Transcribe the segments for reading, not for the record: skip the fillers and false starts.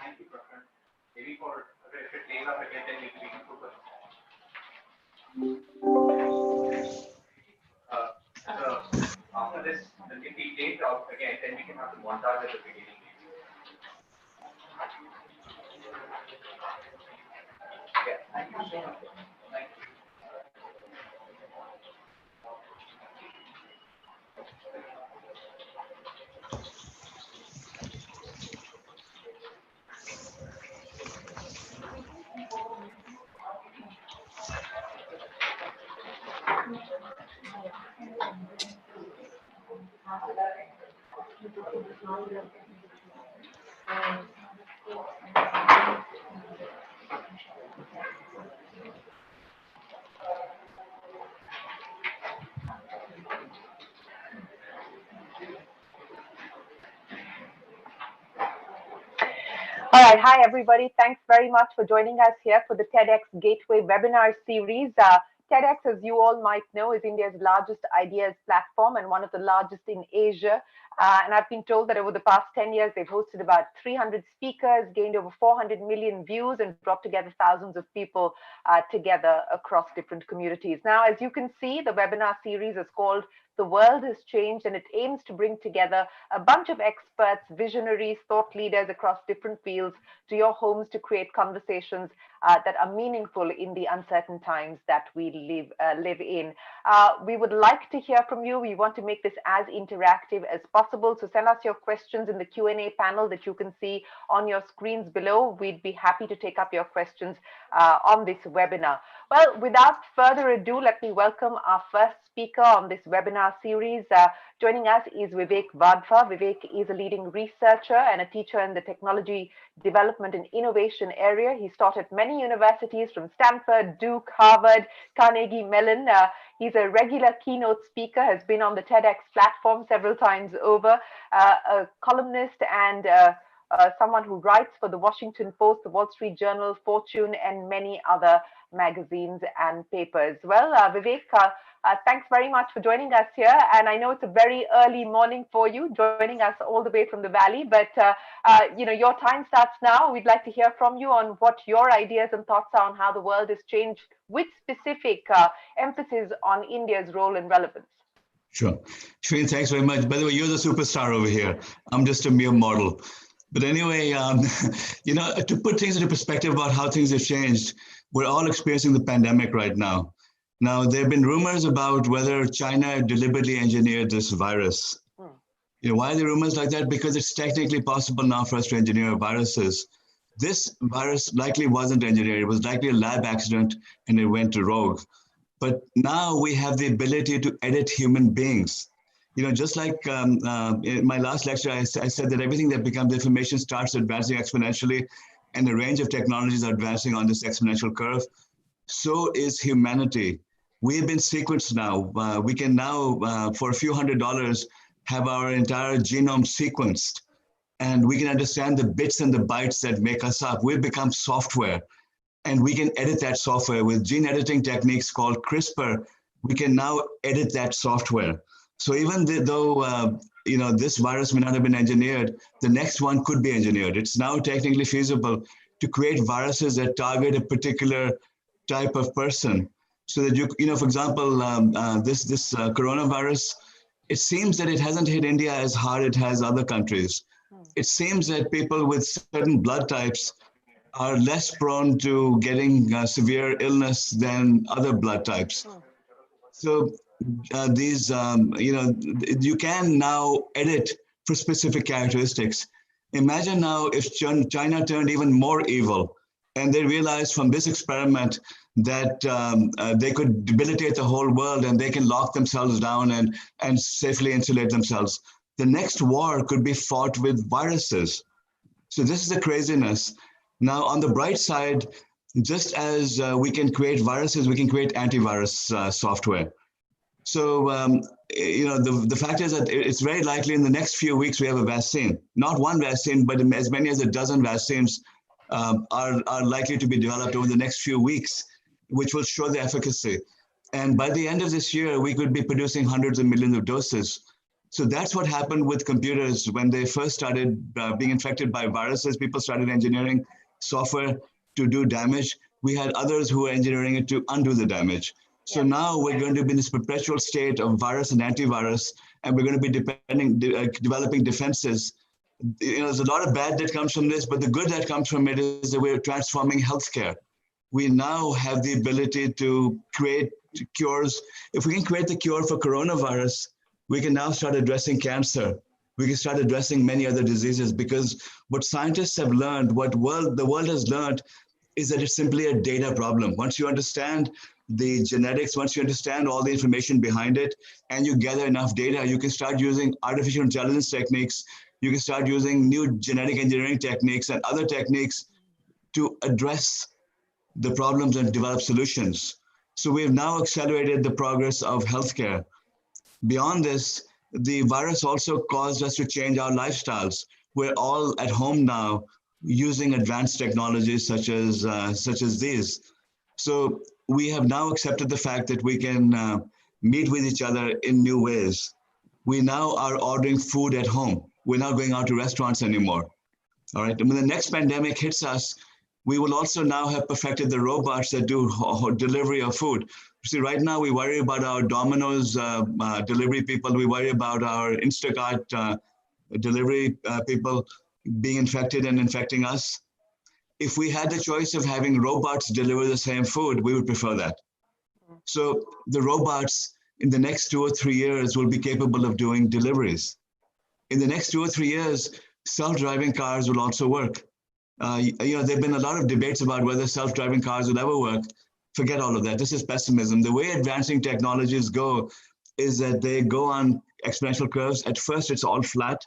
Thank you, Prakash. Maybe for if it plays up again, then we can focus. So after this, if we play it out again, then we can have the montage at the beginning. Yeah, thank you so much. Thank you. All right. Hi, everybody. Thanks very much for joining us here for the TEDx Gateway webinar series. TEDx, as you all might know, is India's largest ideas platform and one of the largest in Asia. And I've been told that over the past 10 years, they've hosted about 300 speakers, gained over 400 million views, and brought together thousands of people together across different communities. Now, as you can see, the webinar series is called The World Has Changed, and it aims to bring together a bunch of experts, visionaries, thought leaders across different fields to your homes to create conversations that are meaningful in the uncertain times that we live in. We would like to hear from you. We want to make this as interactive as possible. So send us your questions in the Q&A panel that you can see on your screens below. We'd be happy to take up your questions on this webinar. Well, without further ado, let me welcome our first speaker on this webinar series. Joining us is Vivek Wadhwa. Vivek is a leading researcher and a teacher in the technology development and innovation area. He's taught at many universities from Stanford, Duke, Harvard, Carnegie Mellon. He's a regular keynote speaker, has been on the TEDx platform several times over, a columnist and someone who writes for the Washington Post, the Wall Street Journal, Fortune, and many other magazines and papers. Well, Vivek, thanks very much for joining us here. And I know it's a very early morning for you, joining us all the way from the Valley, but your time starts now. We'd like to hear from you on what your ideas and thoughts are on how the world has changed, with specific emphasis on India's role and relevance. Sure. Shereen, thanks very much. By the way, you're the superstar over here. I'm just a mere mortal. But anyway, to put things into perspective about how things have changed, we're all experiencing the pandemic right now. Now, there have been rumors about whether China deliberately engineered this virus. Why are there rumors like that? Because it's technically possible now for us to engineer viruses. This virus likely wasn't engineered. It was likely a lab accident and it went rogue. But now we have the ability to edit human beings. Just like in my last lecture, I said that everything that becomes information starts advancing exponentially, and the range of technologies are advancing on this exponential curve. So is humanity. We have been sequenced now. We can now, for a few $100s, have our entire genome sequenced, and we can understand the bits and the bytes that make us up. We've become software, and we can edit that software with gene editing techniques called CRISPR. We can now edit that software. So even though this virus may not have been engineered, the next one could be engineered. It's now technically feasible to create viruses that target a particular type of person. So that for example, this coronavirus, it seems that it hasn't hit India as hard as it has other countries. It seems that people with certain blood types are less prone to getting severe illness than other blood types. So you can now edit for specific characteristics. Imagine now if China turned even more evil, and they realized from this experiment that they could debilitate the whole world and they can lock themselves down and safely insulate themselves. The next war could be fought with viruses. So this is the craziness. Now, on the bright side, just as we can create viruses, we can create antivirus software. So, the fact is that it's very likely in the next few weeks we have a vaccine. Not one vaccine, but as many as a dozen vaccines are likely to be developed over the next few weeks, which will show the efficacy. And by the end of this year, we could be producing hundreds of millions of doses. So that's what happened with computers when they first started being infected by viruses. People started engineering software to do damage. We had others who were engineering it to undo the damage. So now we're going to be in this perpetual state of virus and antivirus, and we're going to be developing defenses. There's a lot of bad that comes from this, but the good that comes from it is that we're transforming healthcare. We now have the ability to create cures. If we can create the cure for coronavirus, we can now start addressing cancer. We can start addressing many other diseases, because what scientists have learned, the world has learned, is that it's simply a data problem. Once you understand the genetics, once you understand all the information behind it, and you gather enough data, you can start using artificial intelligence techniques. You can start using new genetic engineering techniques and other techniques to address the problems and develop solutions. So we have now accelerated the progress of healthcare. Beyond this, the virus also caused us to change our lifestyles. We're all at home now using advanced technologies such as these. So we have now accepted the fact that we can meet with each other in new ways. We now are ordering food at home. We're not going out to restaurants anymore. All right. And when the next pandemic hits us, we will also now have perfected the robots that do delivery of food. See, right now we worry about our Domino's delivery people. We worry about our Instacart delivery people being infected and infecting us. If we had the choice of having robots deliver the same food, we would prefer that. So the robots in the next 2 or 3 years will be capable of doing deliveries. In the next 2 or 3 years, self-driving cars will also work. There have been a lot of debates about whether self-driving cars will ever work. Forget all of that. This is pessimism. The way advancing technologies go is that they go on exponential curves. At first, it's all flat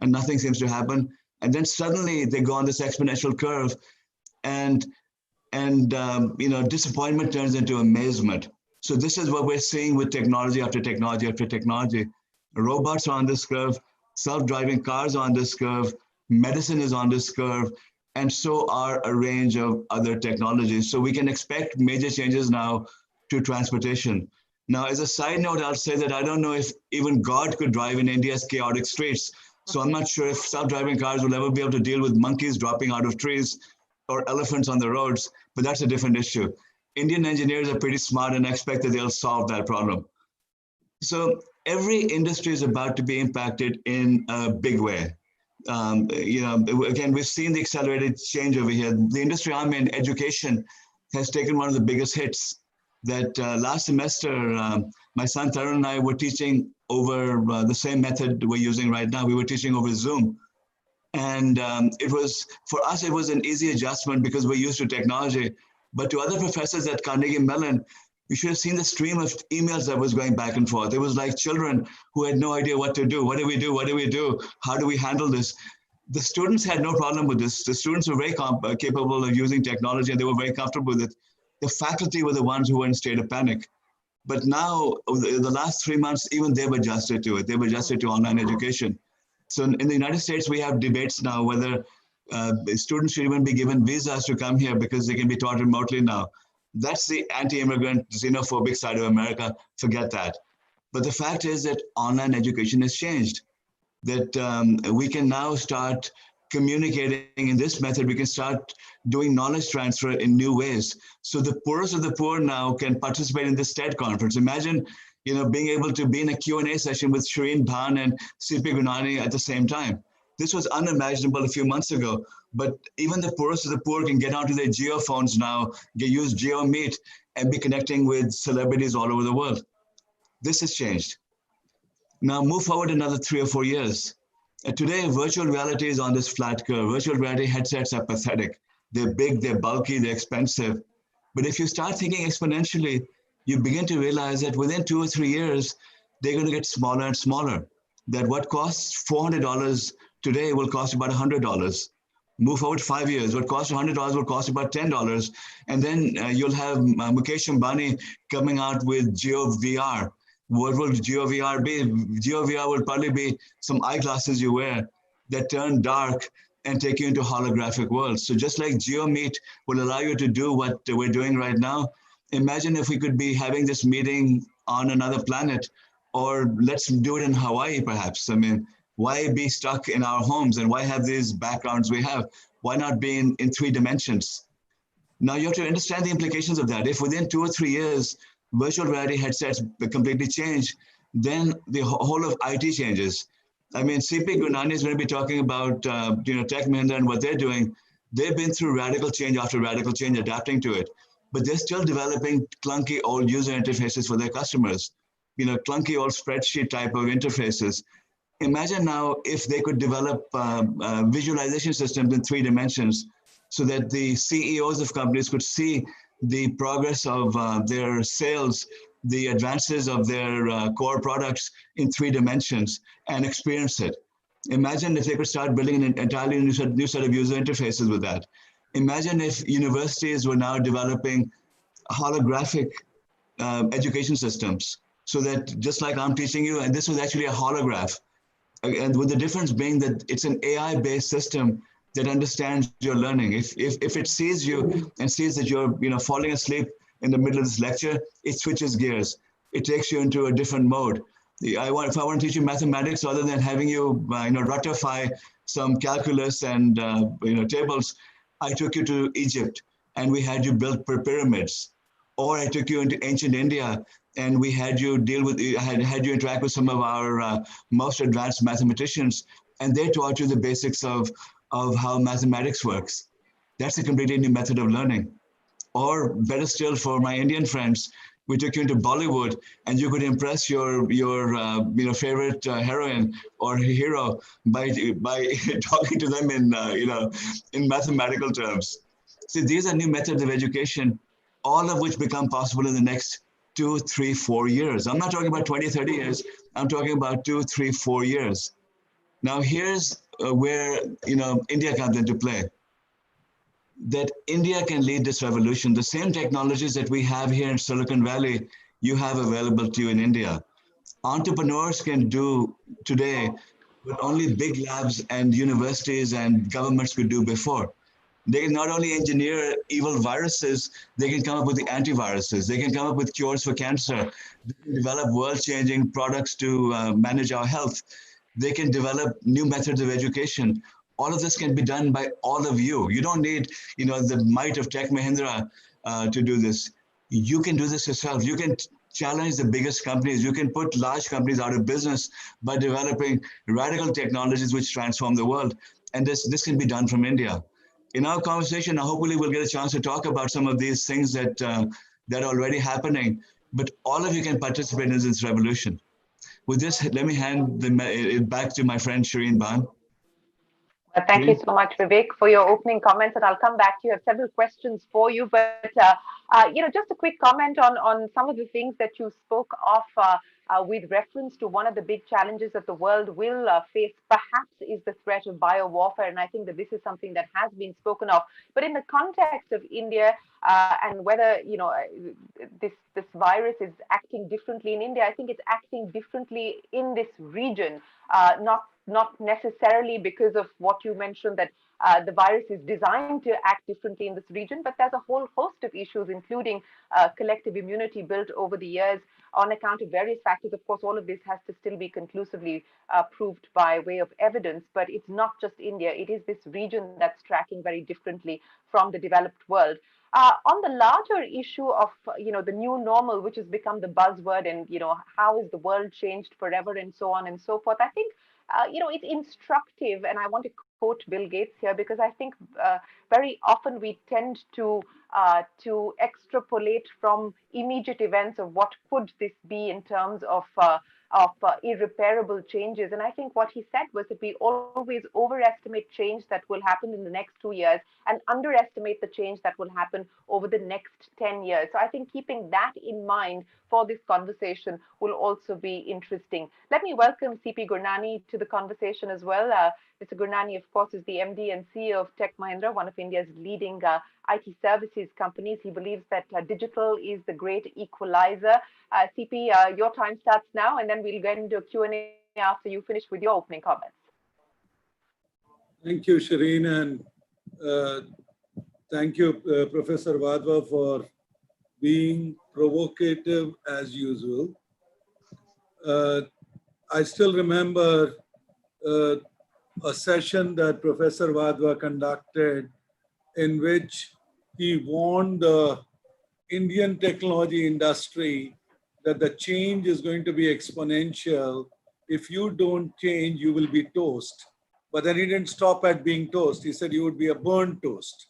and nothing seems to happen. And then suddenly they go on this exponential curve, and disappointment turns into amazement. So this is what we're seeing with technology after technology after technology. Robots are on this curve, self-driving cars are on this curve, medicine is on this curve, and so are a range of other technologies. So we can expect major changes now to transportation. Now, as a side note, I'll say that I don't know if even God could drive in India's chaotic streets. So I'm not sure if self-driving cars will ever be able to deal with monkeys dropping out of trees or elephants on the roads, but that's a different issue. Indian engineers are pretty smart and expect that they'll solve that problem. So every industry is about to be impacted in a big way. Again, we've seen the accelerated change over here. The industry I'm in, education, has taken one of the biggest hits. That last semester, my son Tarun and I were teaching over the same method we're using right now. We were teaching over Zoom. And for us, it was an easy adjustment because we're used to technology. But to other professors at Carnegie Mellon, you should have seen the stream of emails that was going back and forth. It was like children who had no idea what to do. What do we do? What do we do? How do we handle this? The students had no problem with this. The students were very capable of using technology, and they were very comfortable with it. The faculty were the ones who were in a state of panic. But now, the last 3 months, even they've adjusted to it. They've adjusted to online education. So in the United States, we have debates now whether students should even be given visas to come here because they can be taught remotely now. That's the anti-immigrant, xenophobic side of America. Forget that. But the fact is that online education has changed. That we can now start communicating in this method. We can start doing knowledge transfer in new ways. So the poorest of the poor now can participate in this TED conference. Imagine, being able to be in a Q&A session with Shereen, Bhan, and CP Gurnani at the same time. This was unimaginable a few months ago, but even the poorest of the poor can get onto their geophones now, use GeoMeet, and be connecting with celebrities all over the world. This has changed. Now move forward another 3 or 4 years. Today, virtual reality is on this flat curve. Virtual reality headsets are pathetic. They're big, they're bulky, they're expensive. But if you start thinking exponentially, you begin to realize that within 2 or 3 years, they're going to get smaller and smaller. That what costs $400 today will cost about $100. Move forward 5 years, what costs $100 will cost about $10. And then you'll have Mukesh Ambani coming out with GeoVR. What will GeoVR be? GeoVR will probably be some eyeglasses you wear that turn dark and take you into holographic worlds. So just like GeoMeet will allow you to do what we're doing right now, imagine if we could be having this meeting on another planet Or let's do it in Hawaii, perhaps. I mean, why be stuck in our homes and why have these backgrounds we have? Why not be in 3 dimensions? Now you have to understand the implications of that. If within 2 or 3 years, virtual reality headsets completely change, then the whole of IT changes. I mean, CP Gurnani is going to be talking about, Tech Mahindra and what they're doing. They've been through radical change after radical change, adapting to it, but they're still developing clunky old user interfaces for their customers. Clunky old spreadsheet type of interfaces. Imagine now if they could develop visualization systems in 3 dimensions so that the CEOs of companies could see the progress of their sales, the advances of their core products in 3 dimensions and experience it. Imagine if they could start building an entirely new set of user interfaces with that. Imagine if universities were now developing holographic education systems so that just like I'm teaching you, and this was actually a holograph, and with the difference being that it's an AI-based system that understands your learning. If it sees you and sees that you're falling asleep in the middle of this lecture, it switches gears. It takes you into a different mode. If I want to teach you mathematics, rather than having you ratify some calculus and tables, I took you to Egypt and we had you build pyramids. Or I took you into ancient India and we had you had you interact with some of our most advanced mathematicians, and they taught you the basics of how mathematics works. That's a completely new method of learning. Or better still, for my Indian friends, we took you into Bollywood, and you could impress your favorite heroine or hero by talking to them in mathematical terms. See, these are new methods of education, all of which become possible in the next 2, 3, 4 years. I'm not talking about 20, 30 years. I'm talking about 2, 3, 4 years. Now, here's where India comes into play. That India can lead this revolution. The same technologies that we have here in Silicon Valley, you have available to you in India. Entrepreneurs can do today what only big labs and universities and governments could do before. They can not only engineer evil viruses, they can come up with the antiviruses. They can come up with cures for cancer. They can develop world-changing products to manage our health. They can develop new methods of education. All of this can be done by all of you. You don't need, the might of Tech Mahindra to do this. You can do this yourself. You can challenge the biggest companies. You can put large companies out of business by developing radical technologies which transform the world. And this can be done from India. In our conversation, hopefully we'll get a chance to talk about some of these things that are already happening, but all of you can participate in this revolution. With this, let me hand it back to my friend Shereen Bhan. Thank you so much, Vivek, for your opening comments, and I'll come back to you. I have several questions for you, but just a quick comment on some of the things that you spoke of with reference to one of the big challenges that the world will face, perhaps, is the threat of biowarfare, and I think that this is something that has been spoken of. But in the context of India and whether this virus is acting differently in India, I think it's acting differently in this region, not necessarily because of what you mentioned, that the virus is designed to act differently in this region, but there's a whole host of issues, including collective immunity built over the years on account of various factors. Of course, all of this has to still be conclusively proved by way of evidence, but it's not just India. It is this region that's tracking very differently from the developed world. On the larger issue of the new normal, which has become the buzzword, and how is the world changed forever and so on and so forth, I think it's instructive, and I want to quote Bill Gates here, because I think very often we tend to extrapolate from immediate events of what could this be in terms of irreparable changes. And I think what he said was that we always overestimate change that will happen in the next 2 years and underestimate the change that will happen over the next 10 years. So I think keeping that in mind for this conversation will also be interesting. Let me welcome CP Gurnani to the conversation as well. Mr. Gurnani, of course, is the MD and CEO of Tech Mahindra, one of India's leading IT services companies. He believes that digital is the great equalizer. CP, your time starts now, and then we'll get into a Q&A after you finish with your opening comments. Thank you, Shereen, and thank you, Professor Wadhwa, for being provocative as usual. I still remember a session that Professor Wadhwa conducted in which he warned the Indian technology industry that the change is going to be exponential. If you don't change, you will be toast. But then he didn't stop at being toast. He said you would be a burnt toast.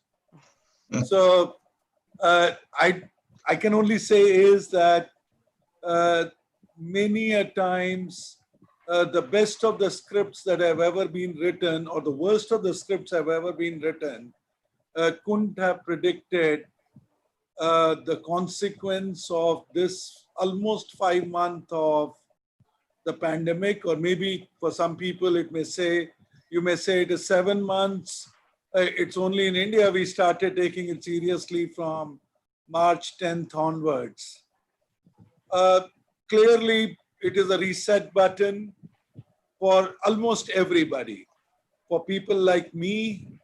So I can only say is that many a times the best of the scripts that have ever been written or the worst of the scripts have ever been written couldn't have predicted the consequence of this almost 5 months of the pandemic, or maybe for some people it may say, you may say it is 7 months. It's only in India we started taking it seriously from March 10th onwards. Clearly, it is a reset button for almost everybody. For people like me,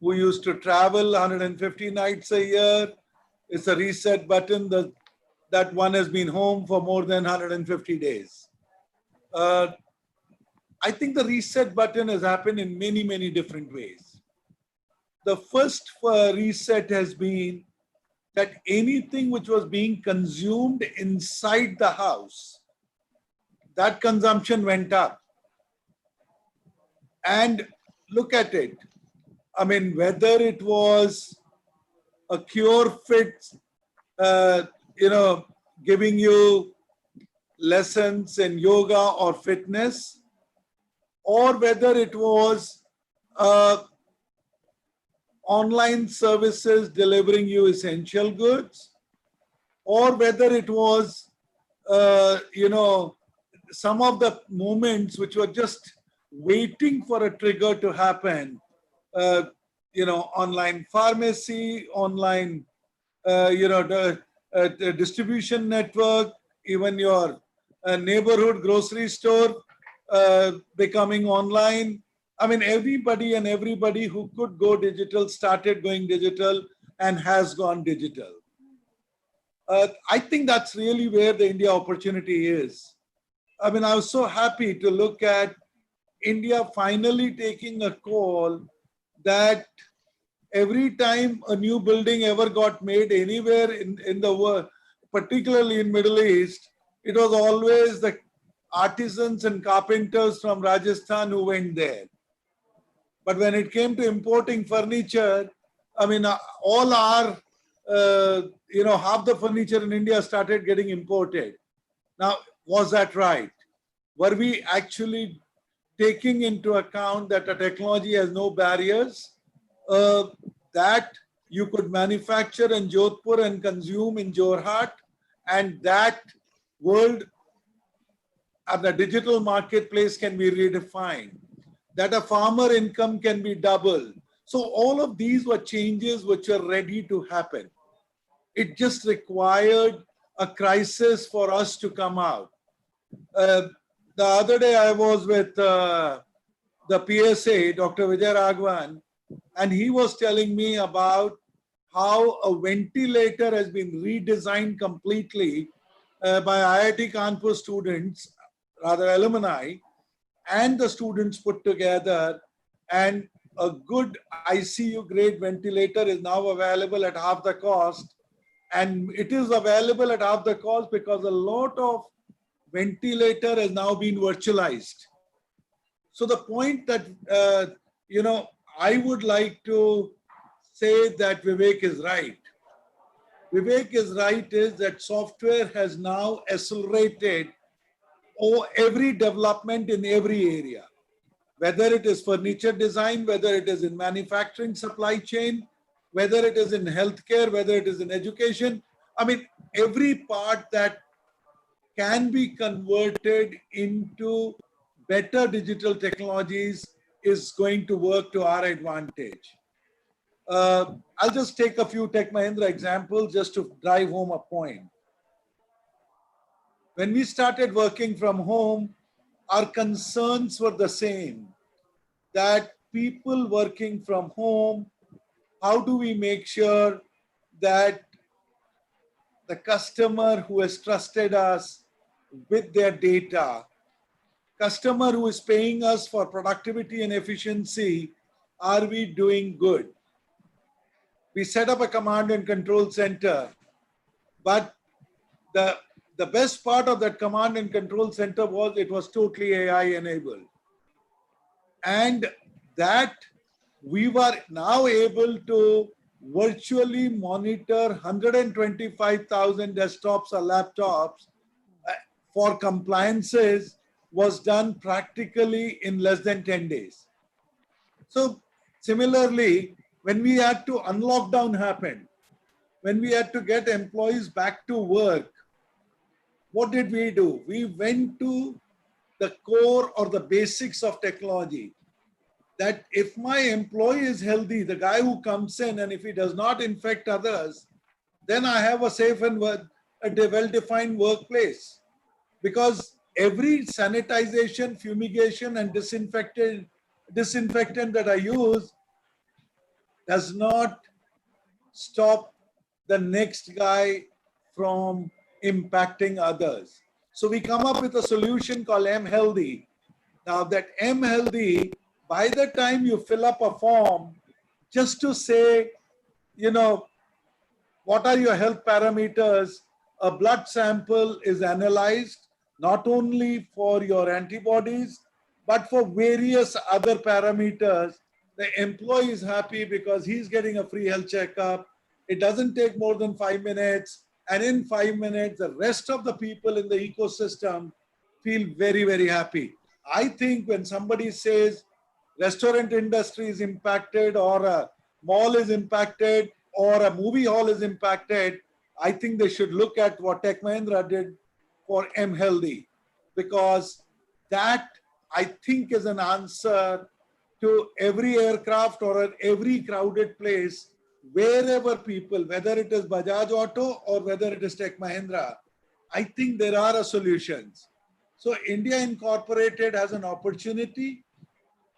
who used to travel 150 nights a year, it's a reset button that one has been home for more than 150 days. I think the reset button has happened in many, many different ways. The first reset has been that anything which was being consumed inside the house, that consumption went up. And look at it. I mean, whether it was a cure fit, giving you lessons in yoga or fitness, or whether it was online services delivering you essential goods, or whether it was, some of the moments which were just waiting for a trigger to happen, online pharmacy, online, the distribution network, even your neighborhood grocery store becoming online. I mean, everybody who could go digital started going digital and has gone digital. I think that's really where the India opportunity is. I mean, I was so happy to look at India finally taking a call that every time a new building ever got made anywhere in the world, particularly in Middle East, it was always the artisans and carpenters from Rajasthan who went there. But when it came to importing furniture, I mean, all our, half the furniture in India started getting imported. Now, was that right? Were we actually taking into account that the technology has no barriers, that you could manufacture in Jodhpur and consume in Jorhat, and that world at the digital marketplace can be redefined, that a farmer income can be doubled. So all of these were changes which are ready to happen. It just required a crisis for us to come out. The other day I was with the PSA, Dr. Vijay Raghavan, and he was telling me about how a ventilator has been redesigned completely by IIT Kanpur students, rather alumni, and the students put together, and a good ICU grade ventilator is now available at half the cost. And it is available at half the cost because a lot of ventilator has now been virtualized. So the point that, I would like to say that Vivek is right. Vivek is right is that software has now accelerated every development in every area, whether it is furniture design, whether it is in manufacturing supply chain, whether it is in healthcare, whether it is in education. I mean, every part that can be converted into better digital technologies is going to work to our advantage. I'll just take a few Tech Mahindra examples just to drive home a point. When we started working from home, our concerns were the same, that people working from home, how do we make sure that the customer who has trusted us with their data. Customer who is paying us for productivity and efficiency, are we doing good? We set up a command and control center, but the best part of that command and control center was it was totally AI enabled. And that we were now able to virtually monitor 125,000 desktops or laptops for compliances was done practically in less than 10 days. So similarly, when we had to unlock down happen, when we had to get employees back to work, what did we do? We went to the core or the basics of technology. That if my employee is healthy, the guy who comes in, and if he does not infect others, then I have a safe and well-defined workplace. Because every sanitization, fumigation, and disinfectant that I use does not stop the next guy from impacting others. So we come up with a solution called M Healthy. Now that M Healthy, by the time you fill up a form, just to say, you know, what are your health parameters, a blood sample is analyzed, not only for your antibodies, but for various other parameters. The employee is happy because he's getting a free health checkup. It doesn't take more than 5 minutes. And in 5 minutes, the rest of the people in the ecosystem feel very, very happy. I think when somebody says restaurant industry is impacted or a mall is impacted or a movie hall is impacted, I think they should look at what Tech Mahindra did for M Healthy, because that I think is an answer to every aircraft or every crowded place, wherever people, whether it is Bajaj Auto or whether it is Tech Mahindra, I think there are solutions. So India Incorporated has an opportunity,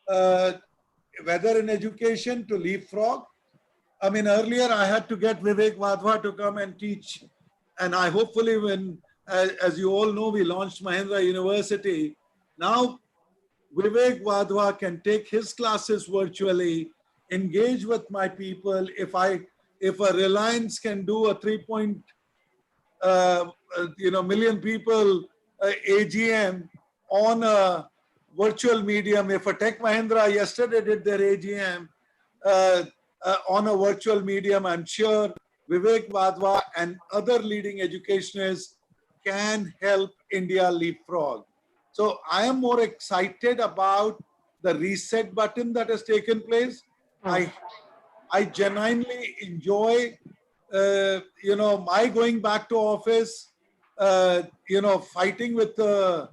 whether in education, to leapfrog. I mean, earlier I had to get Vivek Wadhwa to come and teach. And I hopefully when, as you all know, we launched Mahindra University. Now, Vivek Wadhwa can take his classes virtually, engage with my people. If a Reliance can do a 3 million people AGM on a virtual medium, if a Tech Mahindra yesterday did their AGM on a virtual medium, I'm sure Vivek Wadhwa and other leading educationists can help India leapfrog. So I am more excited about the reset button that has taken place. I genuinely enjoy, my going back to office, fighting with the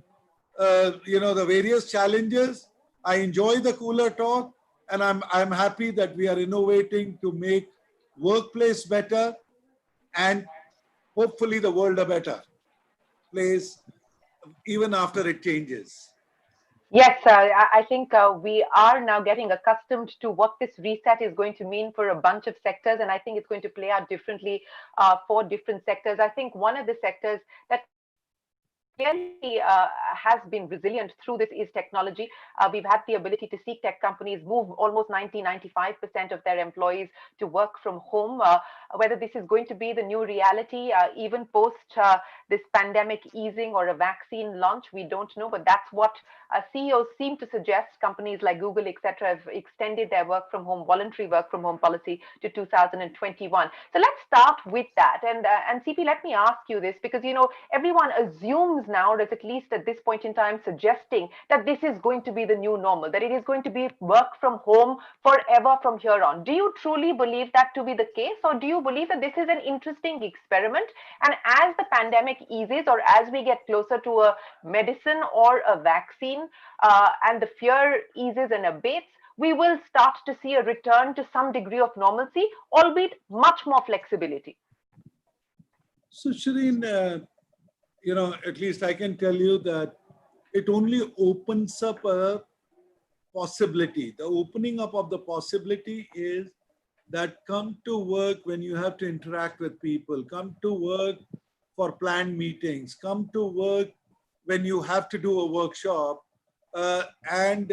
various challenges. I enjoy the cooler talk, and I'm happy that we are innovating to make workplace better and hopefully the world a better place even after it changes. Yes, I think we are now getting accustomed to what this reset is going to mean for a bunch of sectors, and I think it's going to play out differently for different sectors. I think one of the sectors that clearly has been resilient through this is technology. We've had the ability to see tech companies move almost 95% of their employees to work from home. Whether this is going to be the new reality, even post this pandemic easing or a vaccine launch, we don't know, but that's what CEOs seem to suggest. Companies like Google, etc., have extended their work from home, voluntary work from home policy to 2021. So let's start with that. And CP, let me ask you this, because, everyone assumes now, or at least at this point in time, suggesting that this is going to be the new normal, that it is going to be work from home forever from here on. Do you truly believe that to be the case, or do you believe that this is an interesting experiment, and as the pandemic eases or as we get closer to a medicine or a vaccine and the fear eases and abates, we will start to see a return to some degree of normalcy, albeit much more flexibility? So Shereen, at least I can tell you that it only opens up a possibility. The opening up of the possibility is that come to work when you have to interact with people, come to work for planned meetings, come to work when you have to do a workshop. And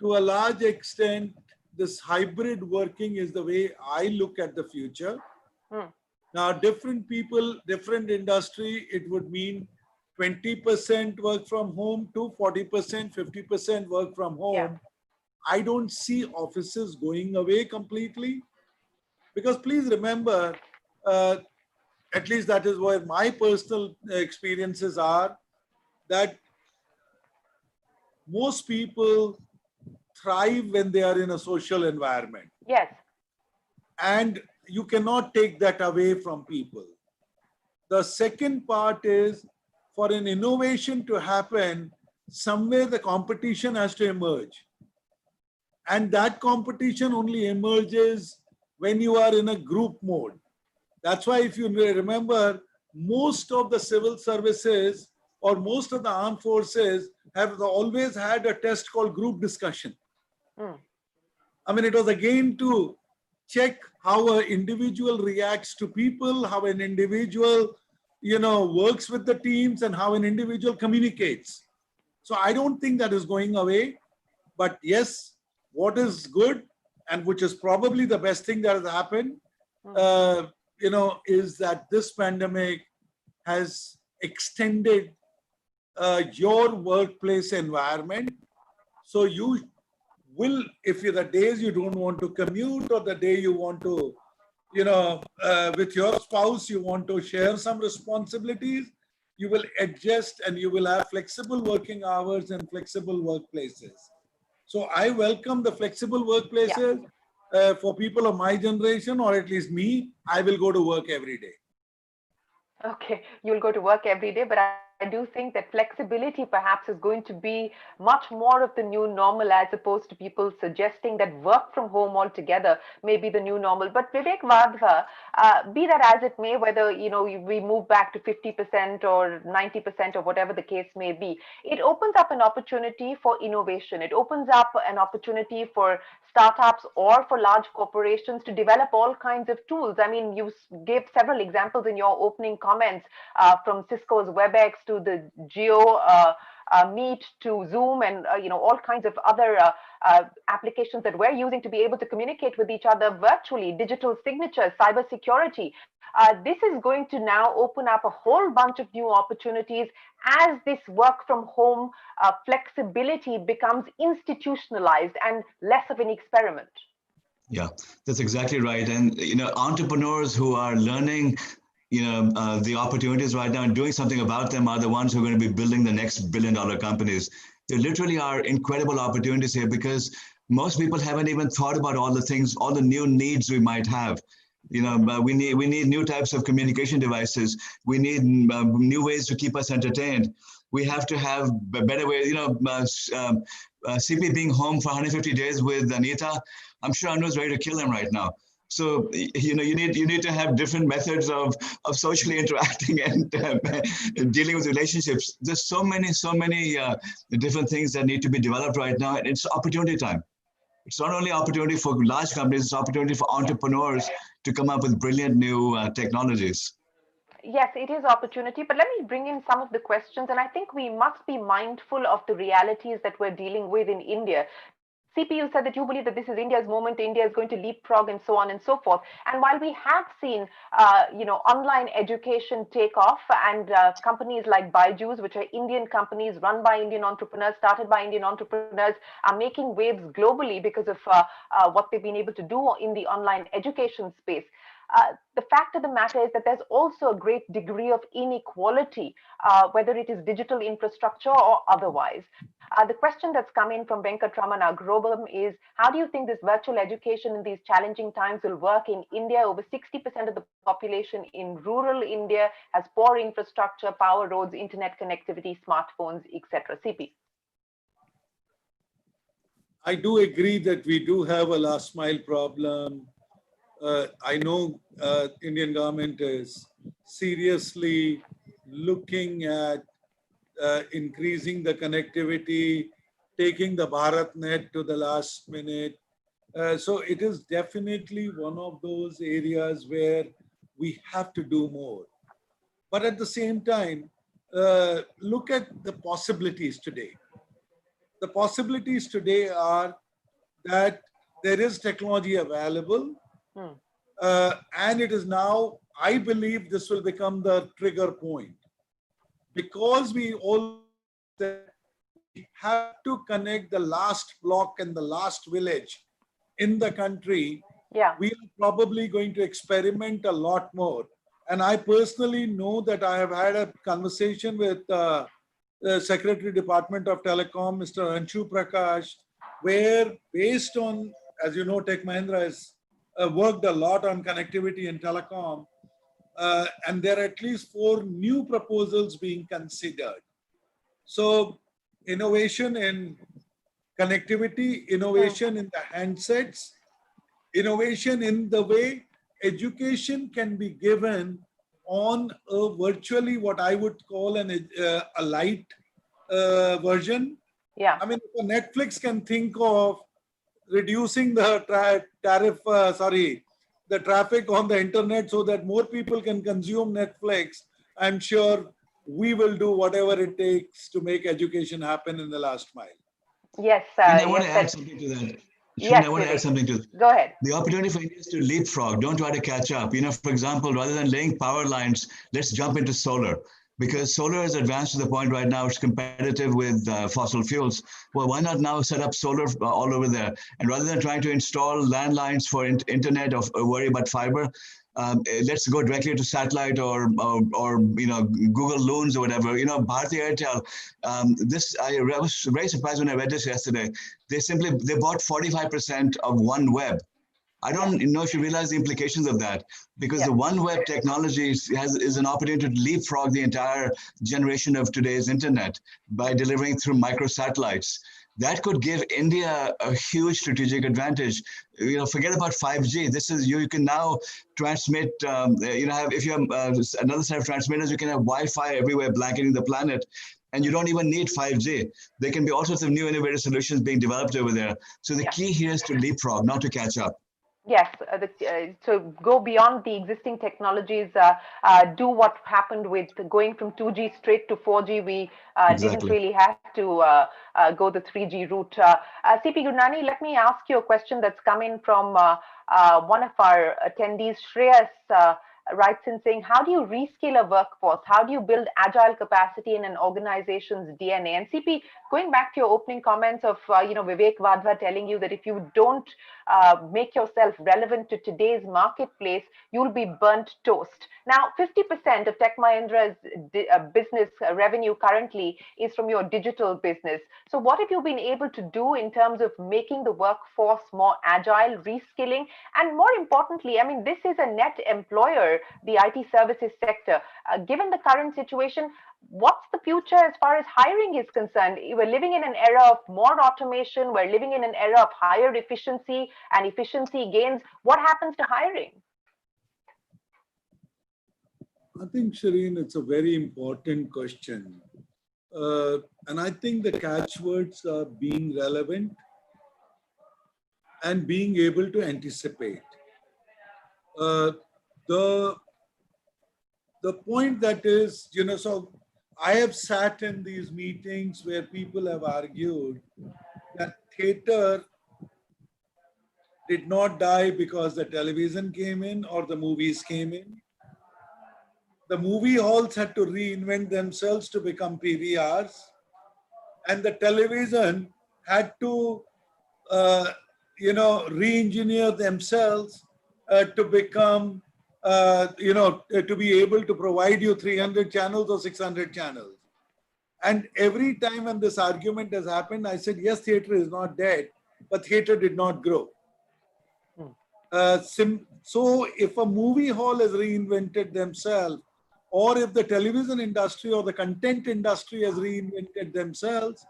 to a large extent, this hybrid working is the way I look at the future. Now, different people, different industry, it would mean 20% work from home to 40%, 50% work from home. Yeah. I don't see offices going away completely, because please remember, at least that is where my personal experiences are, that most people thrive when they are in a social environment. Yes. And you cannot take that away from people. The second part is, for an innovation to happen, somewhere the competition has to emerge. And that competition only emerges when you are in a group mode. That's why, if you remember, most of the civil services or most of the armed forces have always had a test called group discussion. I mean, it was again to check how an individual reacts to people, how an individual, works with the teams, and how an individual communicates. So I don't think that is going away. But yes, what is good, and which is probably the best thing that has happened, is that this pandemic has extended your workplace environment. So you will, if you're the days you don't want to commute, or the day you want to, with your spouse, you want to share some responsibilities, you will adjust and you will have flexible working hours and flexible workplaces. So I welcome the flexible workplaces. For people of my generation, or at least me, I will go to work every day. Okay, you'll go to work every day, but I do think that flexibility perhaps is going to be much more of the new normal, as opposed to people suggesting that work from home altogether may be the new normal. But Vivek, Wadhwa, be that as it may, whether we move back to 50% or 90% or whatever the case may be, it opens up an opportunity for innovation. It opens up an opportunity for startups or for large corporations to develop all kinds of tools. I mean, you gave several examples in your opening comments, from Cisco's WebEx to the Geo Meet to Zoom, and all kinds of other applications that we're using to be able to communicate with each other virtually, digital signatures, cybersecurity. This is going to now open up a whole bunch of new opportunities as this work from home flexibility becomes institutionalized and less of an experiment. Yeah, that's exactly right. And entrepreneurs who are learning the opportunities right now and doing something about them are the ones who are going to be building the next billion-dollar companies. There literally are incredible opportunities here, because most people haven't even thought about all the things, all the new needs we might have. We need new types of communication devices. We need new ways to keep us entertained. We have to have better ways. CP being home for 150 days with Anita, I'm sure Anu's ready to kill him right now. So you need to have different methods of socially interacting and dealing with relationships. There's so many different things that need to be developed right now, and it's opportunity time. It's not only opportunity for large companies; it's opportunity for entrepreneurs to come up with brilliant new technologies. Yes, it is opportunity, but let me bring in some of the questions, and I think we must be mindful of the realities that we're dealing with in India. CP, you said that you believe that this is India's moment, India is going to leapfrog, and so on and so forth. And while we have seen, online education take off, and companies like Byju's, which are Indian companies run by Indian entrepreneurs, started by Indian entrepreneurs, are making waves globally because of what they've been able to do in the online education space. The fact of the matter is that there's also a great degree of inequality, whether it is digital infrastructure or otherwise. The question that's come in from Venkatramana Grobam is, how do you think this virtual education in these challenging times will work in India? Over 60% of the population in rural India has poor infrastructure, power, roads, internet connectivity, smartphones, etc. CP. I do agree that we do have a last mile problem. I know Indian government is seriously looking at increasing the connectivity, taking the BharatNet to the last minute. So it is definitely one of those areas where we have to do more. But at the same time, look at the possibilities today. The possibilities today are that there is technology available, and it is now, I believe this will become the trigger point, because we all said we have to connect the last block and the last village in the country. Yeah. We are probably going to experiment a lot more. And I personally know that I have had a conversation with the Secretary Department of Telecom, Mr. Anshu Prakash, where based on, as you know, Tech Mahindra has worked a lot on connectivity and telecom, and there are at least 4 new proposals being considered. So innovation in connectivity, innovation in the handsets, innovation in the way education can be given on a virtually what I would call a light version. Yeah. I mean, Netflix can think of reducing the the traffic on the internet so that more people can consume Netflix. I'm sure we will do whatever it takes to make education happen in the last mile. Yes. And I want to yes, add something to that. Yes, I want to add Vivek. something to Go ahead. the opportunity for India is to leapfrog. Don't try to catch up. For example, rather than laying power lines, let's jump into solar. Because solar is advanced to the point right now it's competitive with fossil fuels. Well, why not now set up solar all over there? And rather than trying to install landlines for internet or worry about fiber, let's go directly to satellite or Google Loons or whatever. Bharti Airtel. I was very surprised when I read this yesterday. They bought 45% of OneWeb. I don't know if you realize the implications of that, because the OneWeb technology is an opportunity to leapfrog the entire generation of today's internet by delivering through microsatellites. That could give India a huge strategic advantage. Forget about 5G. This is you can now transmit. If you have another set of transmitters, you can have Wi-Fi everywhere, blanketing the planet. And you don't even need 5G. There can be all sorts of new innovative solutions being developed over there. So the key here is to leapfrog, not to catch up. Yes, to go beyond the existing technologies, do what happened with going from 2G straight to 4G. We didn't really have to go the 3G route. CP Gurnani, let me ask you a question that's come in from one of our attendees, Shreyas. Writes in saying, how do you rescale a workforce? How do you build agile capacity in an organization's DNA? And CP, going back to your opening comments of, Vivek Wadhwa telling you that if you don't make yourself relevant to today's marketplace, you'll be burnt toast. Now, 50% of Tech Mahindra's business revenue currently is from your digital business. So what have you been able to do in terms of making the workforce more agile, reskilling? And more importantly, I mean, this is a net employer, the IT services sector. Given the current situation, what's the future as far as hiring is concerned? We're living in an era of more automation. We're living in an era of higher efficiency and efficiency gains. What happens to hiring? I think, Shereen, it's a very important question. And I think the catchwords are being relevant and being able to anticipate. The point that is, so I have sat in these meetings where people have argued that theater did not die because the television came in or the movies came in. The movie halls had to reinvent themselves to become PVRs, and the television had to, re-engineer themselves to become, to be able to provide you 300 channels or 600 channels. And every time when this argument has happened, I said, yes, theater is not dead, but theater did not grow. So if a movie hall has reinvented themselves, or if the television industry or the content industry has reinvented themselves,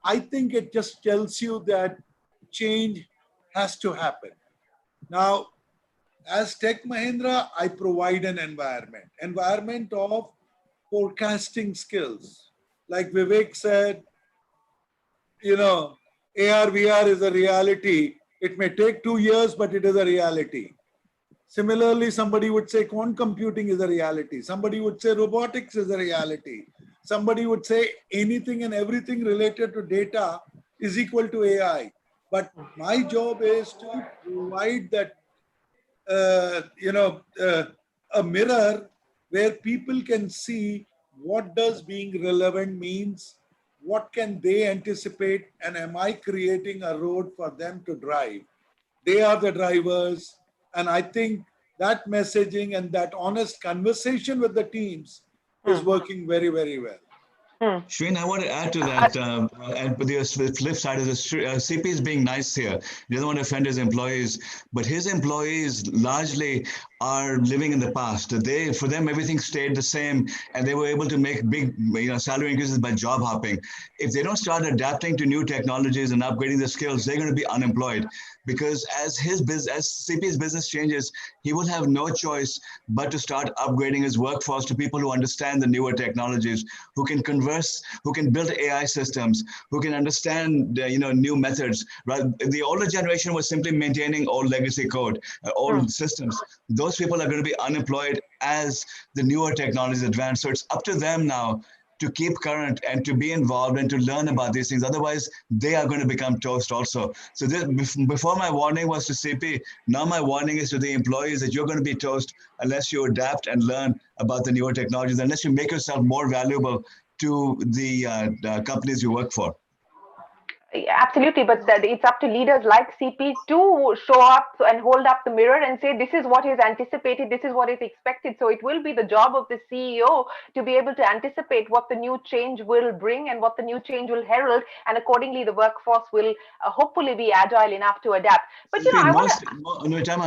I think it just tells you that change has to happen. Now, as Tech Mahindra, I provide an environment of forecasting skills. Like Vivek said, AR, VR is a reality. It may take 2 years, but it is a reality. Similarly, somebody would say quantum computing is a reality. Somebody would say robotics is a reality. somebody would say anything and everything related to data is equal to AI. But my job is to provide that, a mirror where people can see what does being relevant means, what can they anticipate, and am I creating a road for them to drive? They are the drivers. And I think that messaging and that honest conversation with the teams is working very, very well. Shereen, I want to add to that, and the flip side of this, CP is being nice here. He doesn't want to offend his employees, but his employees largely are living in the past. For them, everything stayed the same, and they were able to make big, salary increases by job hopping. If they don't start adapting to new technologies and upgrading their skills, they're going to be unemployed. Because as CP's business changes, he will have no choice but to start upgrading his workforce to people who understand the newer technologies, who can converse, who can build AI systems, who can understand new methods. Right? The older generation was simply maintaining old legacy code, old systems. Those people are going to be unemployed as the newer technologies advance. So it's up to them now to keep current and to be involved and to learn about these things. Otherwise, they are going to become toast also. So before my warning was to CP, now my warning is to the employees that you're going to be toast unless you adapt and learn about the newer technologies, unless you make yourself more valuable to the companies you work for. Absolutely, but it's up to leaders like CP to show up and hold up the mirror and say, this is what is anticipated, this is what is expected. So it will be the job of the CEO to be able to anticipate what the new change will bring and what the new change will herald, and accordingly the workforce will hopefully be agile enough to adapt. But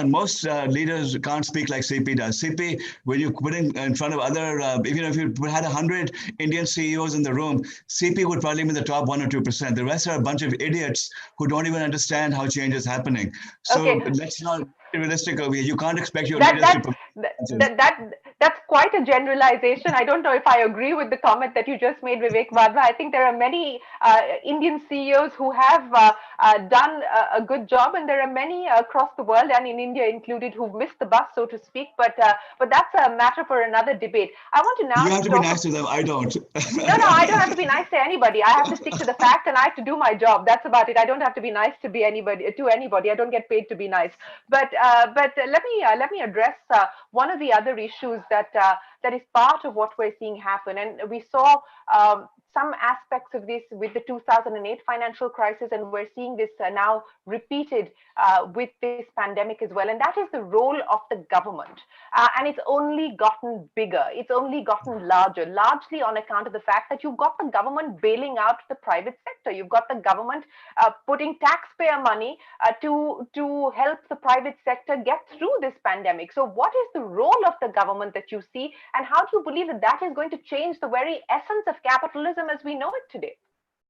most leaders can't speak like CP does. CP, when you put in front of other, if you had 100 Indian CEOs in the room, CP would probably be in the top 1 or 2%. The rest are a bunch of idiots who don't even understand how change is happening. So let's not be realistic over here. You can't expect your leaders to. That's quite a generalization. I don't know if I agree with the comment that you just made, Vivek Wadhwa. I think there are many Indian CEOs who have done a good job, and there are many across the world and in India included who've missed the bus, so to speak. But that's a matter for another debate. I want to now. You have to be nice to them. I don't. No, I don't have to be nice to anybody. I have to stick to the facts, and I have to do my job. That's about it. I don't have to be nice to anybody. I don't get paid to be nice. But let me address one of the other issues that is part of what we're seeing happen, and we saw some aspects of this with the 2008 financial crisis, and we're seeing this now repeated with this pandemic as well. And that is the role of the government. And it's only gotten bigger. It's only gotten larger, largely on account of the fact that you've got the government bailing out the private sector. You've got the government putting taxpayer money to help the private sector get through this pandemic. So what is the role of the government that you see, and how do you believe that is going to change the very essence of capitalism as we know it today?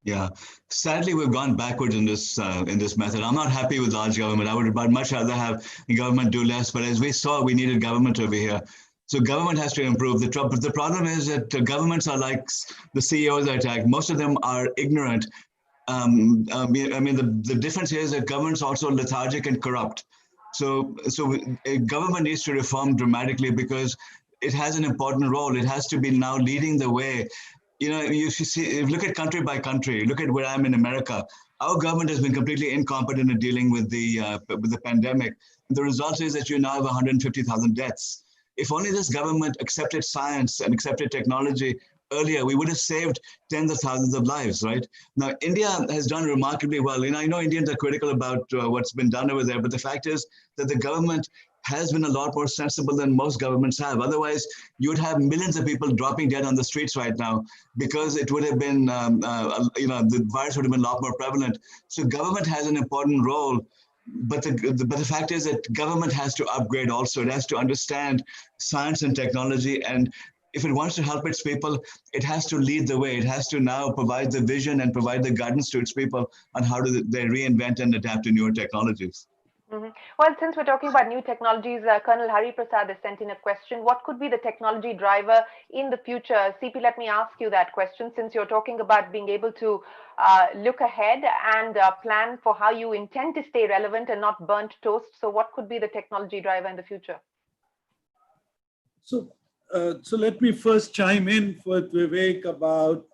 Yeah, sadly, we've gone backwards in this method. I'm not happy with large government. I would much rather have government do less. But as we saw, we needed government over here. So government has to improve. The problem is that governments are like the CEOs I attack. Most of them are ignorant. The difference here is that government's also lethargic and corrupt. So a government needs to reform dramatically because it has an important role. It has to be now leading the way. You see, look at country by country. Look at where I'm in America. Our government has been completely incompetent in dealing with the pandemic. The result is that you now have 150,000 deaths. If only this government accepted science and accepted technology earlier, we would have saved tens of thousands of lives, right? Now, India has done remarkably well. I know Indians are critical about what's been done over there, but the fact is that the government has been a lot more sensible than most governments have. Otherwise, you would have millions of people dropping dead on the streets right now because it would have been, the virus would have been a lot more prevalent. So government has an important role, but the fact is that government has to upgrade also. It has to understand science and technology, and if it wants to help its people, it has to lead the way. It has to now provide the vision and provide the guidance to its people on how they reinvent and adapt to newer technologies. Mm-hmm. Well, since we're talking about new technologies, Colonel Hari Prasad has sent in a question. What could be the technology driver in the future? CP, let me ask you that question, since you're talking about being able to look ahead and plan for how you intend to stay relevant and not burnt toast. So what could be the technology driver in the future? So So let me first chime in with Vivek about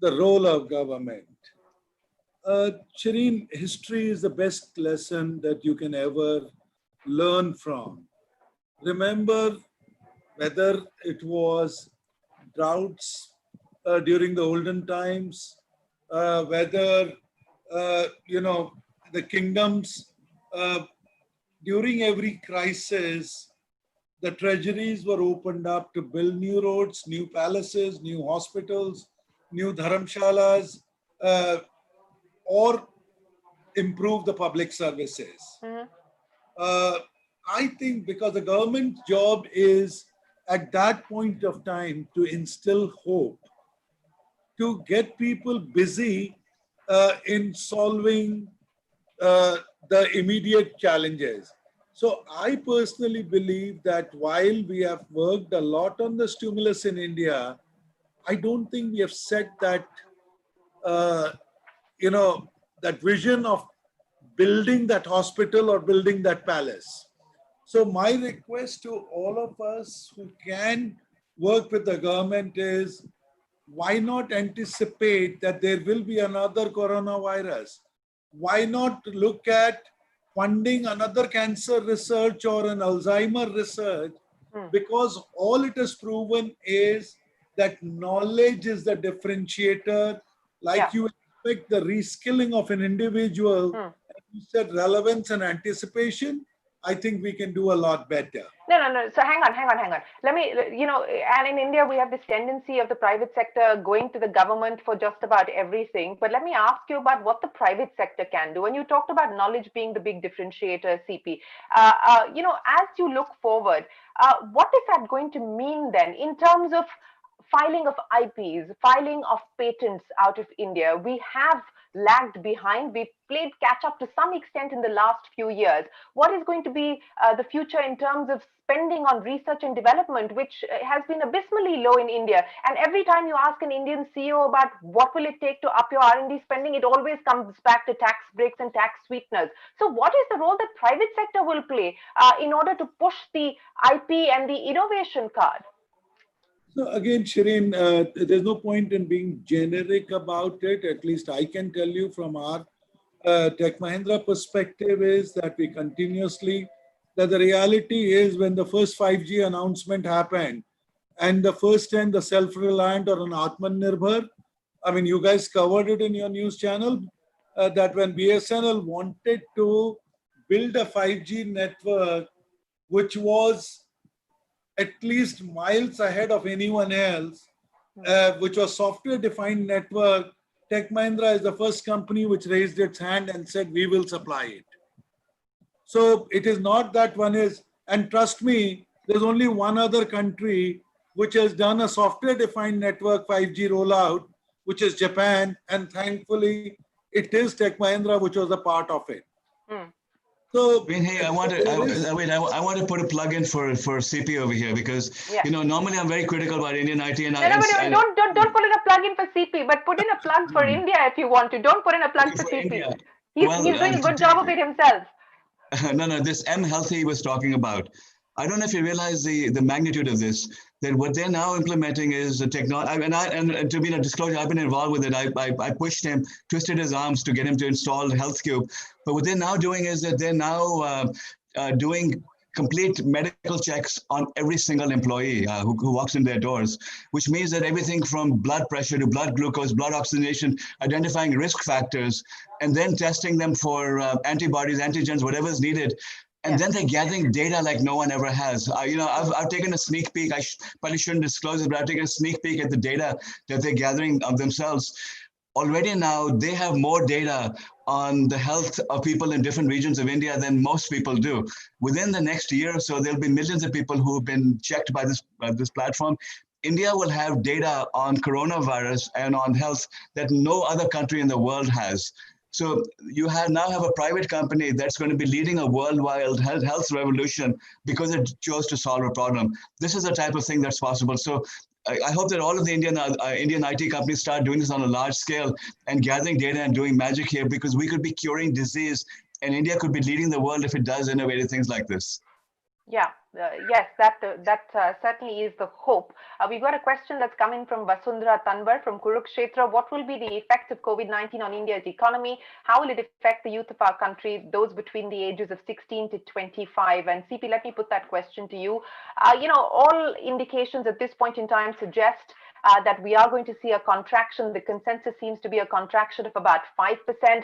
the role of government. Shereen, history is the best lesson that you can ever learn from. Remember, whether it was droughts during the olden times, whether, the kingdoms, during every crisis, the treasuries were opened up to build new roads, new palaces, new hospitals, new dharamshalas, or improve the public services. I think because the government's job is at that point of time to instill hope, to get people busy in solving the immediate challenges. So I personally believe that while we have worked a lot on the stimulus in India, I don't think we have set that, that vision of building that hospital or building that palace. So my request to all of us who can work with the government is, why not anticipate that there will be another coronavirus? Why not look at funding another cancer research or an Alzheimer research? Because all it has proven is that knowledge is the differentiator. Like you expect the reskilling of an individual, and you said relevance and anticipation, I think we can do a lot better. No. So hang on. Let me, and in India, we have this tendency of the private sector going to the government for just about everything. But let me ask you about what the private sector can do. And you talked about knowledge being the big differentiator, CP. As you look forward, what is that going to mean then in terms of filing of IPs, filing of patents out of India? We have lagged behind. We've played catch up to some extent in the last few years. What is going to be the future in terms of spending on research and development, which has been abysmally low in India? And every time you ask an Indian CEO about what will it take to up your R&D spending, it always comes back to tax breaks and tax sweeteners. So what is the role that private sector will play in order to push the IP and the innovation card? So again, Shereen, there's no point in being generic about it. At least I can tell you from our Tech Mahindra perspective is that we continuously, that the reality is when the first 5G announcement happened and the first time the self-reliant or an Atmanirbhar, I mean, you guys covered it in your news channel, that when BSNL wanted to build a 5G network, which was at least miles ahead of anyone else, which was software-defined network, Tech Mahindra is the first company which raised its hand and said, we will supply it. So it is not that one is, and trust me, there's only one other country which has done a software-defined network 5G rollout, which is Japan, and thankfully it is Tech Mahindra which was a part of it. So, hey, I want to put a plug in for CP over here because normally I'm very critical about Indian IT and don't put in a plug in for CP, but put in a plug for India if you want to. Don't put in a plug for CP. He's doing a good job of it himself. No, this M Healthy was talking about. I don't know if you realize the magnitude of this, that what they're now implementing is the technology. And to be a disclosure, I've been involved with it. I pushed him, twisted his arms to get him to install HealthCube. But what they're now doing is that they're now doing complete medical checks on every single employee who walks in their doors, which means that everything from blood pressure to blood glucose, blood oxygenation, identifying risk factors, and then testing them for antibodies, antigens, whatever is needed. And then they're gathering data like no one ever has. I've taken a sneak peek. I probably shouldn't disclose it, but I've taken a sneak peek at the data that they're gathering of themselves. Already now, they have more data on the health of people in different regions of India than most people do. Within the next year or so, there'll be millions of people who have been checked by this platform. India will have data on coronavirus and on health that no other country in the world has. So you now have a private company that's going to be leading a worldwide health revolution because it chose to solve a problem. This is the type of thing that's possible. So I hope that all of the Indian IT companies start doing this on a large scale and gathering data and doing magic here, because we could be curing disease and India could be leading the world if it does innovative things like this. Yeah, yes, that certainly is the hope. We've got a question that's coming from Vasundhara Tanvar from Kurukshetra. What will be the effect of COVID-19 on India's economy? How will it affect the youth of our country, those between the ages of 16 to 25? And CP, let me put that question to you. All indications at this point in time suggest that we are going to see a contraction. The consensus seems to be a contraction of about 5%.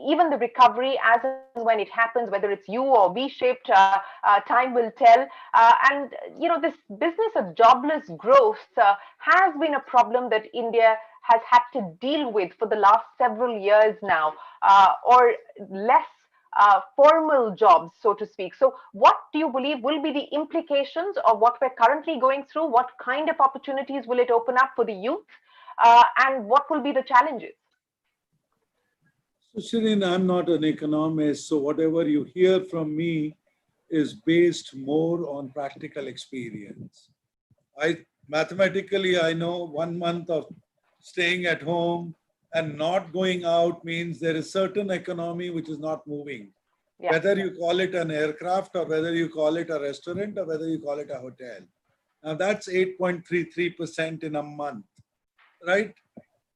Even the recovery, as and when it happens, whether it's U or V-shaped, time will tell. This business of jobless growth has been a problem that India has had to deal with for the last several years now, or less formal jobs, so to speak. So what do you believe will be the implications of what we're currently going through? What kind of opportunities will it open up for the youth? And what will be the challenges? So Shereen, I'm not an economist, so whatever you hear from me is based more on practical experience. Mathematically, I know 1 month of staying at home and not going out means there is certain economy which is not moving. Yeah. Whether you call it an aircraft or whether you call it a restaurant or whether you call it a hotel. Now that's 8.33% in a month, right?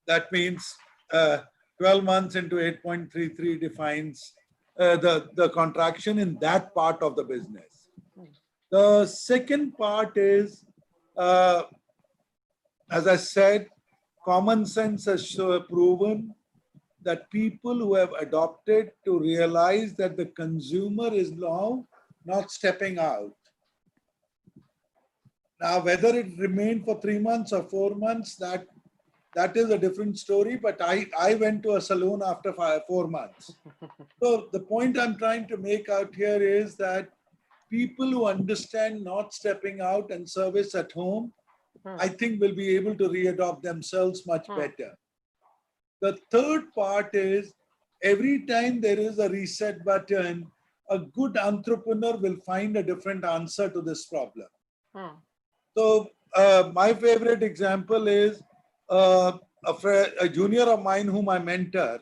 That means 12 months into 8.33 defines the contraction in that part of the business. The second part is, as I said, common sense has proven that people who have adopted to realize that the consumer is now not stepping out. Now, whether it remained for 3 months or 4 months, that is a different story, but I went to a salon after 4 months. So the point I'm trying to make out here is that people who understand not stepping out and service at home, I think will be able to readopt themselves much better. The third part is every time there is a reset button, a good entrepreneur will find a different answer to this problem. So my favorite example is a junior of mine whom I mentor.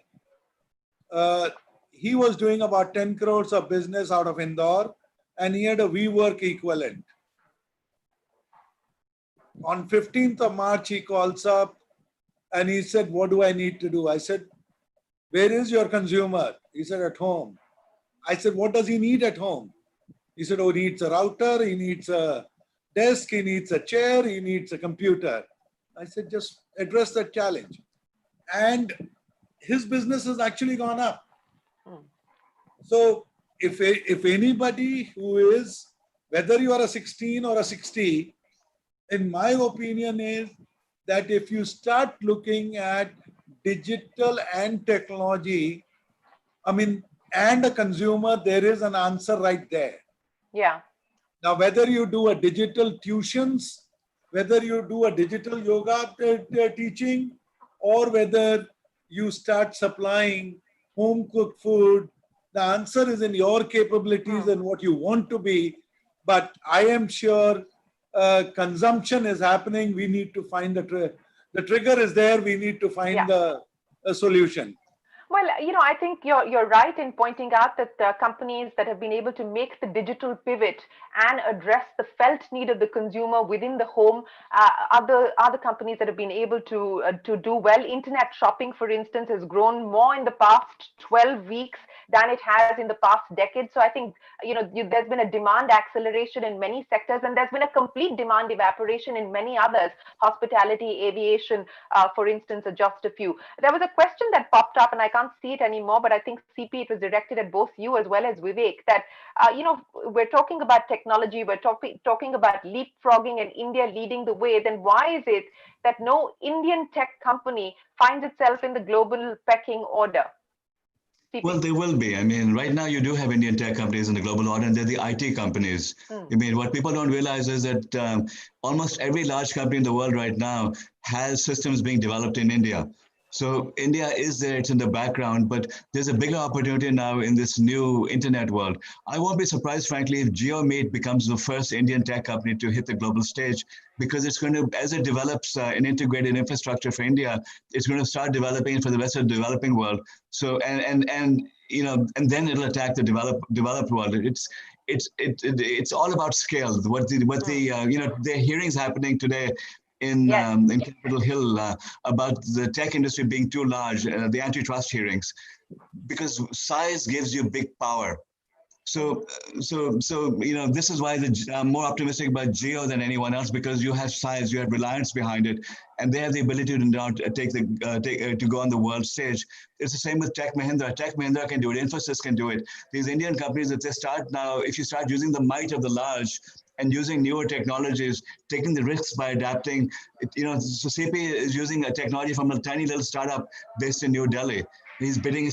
He was doing about 10 crores of business out of Indore and he had a WeWork equivalent. On 15th of March, he calls up and he said, what do I need to do? I said, where is your consumer? He said, at home. I said, what does he need at home? He said, oh, he needs a router, he needs a desk, he needs a chair, he needs a computer. I said, just address that challenge. And his business has actually gone up. So if anybody who is, whether you are a 16 or a 60, in my opinion is that if you start looking at digital and technology, and a consumer, there is an answer right there. Yeah. Now, whether you do a digital tuitions, whether you do a digital yoga teaching, or whether you start supplying home cooked food, the answer is in your capabilities and what you want to be. But I am sure consumption is happening. We need to find the trigger is there. We need to find the solution. Well, I think you're right in pointing out that companies that have been able to make the digital pivot and address the felt need of the consumer within the home, other companies that have been able to do well. Internet shopping, for instance, has grown more in the past 12 weeks than it has in the past decade. So I think, there's been a demand acceleration in many sectors, and there's been a complete demand evaporation in many others. Hospitality, aviation, for instance, are just a few. There was a question that popped up, and I can't see it anymore, but I think CP, it was directed at both you as well as Vivek, that, we're talking about technology, we're talking about leapfrogging and India leading the way. Then why is it that no Indian tech company finds itself in the global pecking order? CP. Well, they will be. Right now you do have Indian tech companies in the global order, and they're the IT companies. What people don't realize is that almost every large company in the world right now has systems being developed in India. So India is there, it's in the background, but there's a bigger opportunity now in this new internet world. I won't be surprised, frankly, if GeoMeet becomes the first Indian tech company to hit the global stage, because it's going to, as it develops an integrated infrastructure for India, it's going to start developing for the rest of the developing world. So, and then it'll attack the developed world. it's all about scale. There are hearings happening today in Capitol Hill about the tech industry being too large, the antitrust hearings, because size gives you big power. So this is why I'm more optimistic about Jio than anyone else, because you have size, you have reliance behind it, and they have the ability to now to go on the world stage. It's the same with Tech Mahindra. Tech Mahindra can do it. Infosys can do it. These Indian companies, if they start now, if you start using the might of the large and using newer technologies, taking the risks by adapting, so CP is using a technology from a tiny little startup based in New Delhi. He's betting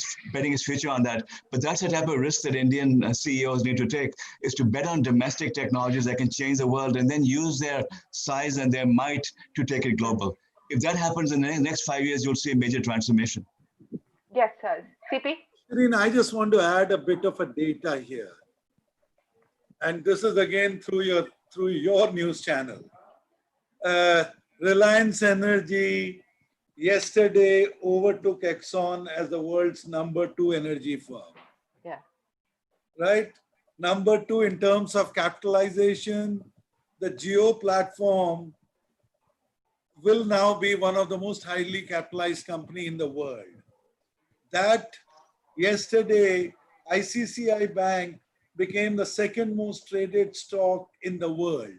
his future on that. But that's the type of risk that Indian CEOs need to take, is to bet on domestic technologies that can change the world and then use their size and their might to take it global. If that happens in the next 5 years, you'll see a major transformation. Yes, sir. CP? Shereen, I just want to add a bit of a data here. And this is again through your news channel. Reliance Energy yesterday overtook Exxon as the world's #2 energy firm. Yeah. Right? #2 in terms of capitalization. The Jio platform will now be one of the most highly capitalized company in the world. That yesterday, ICICI Bank became the second most traded stock in the world.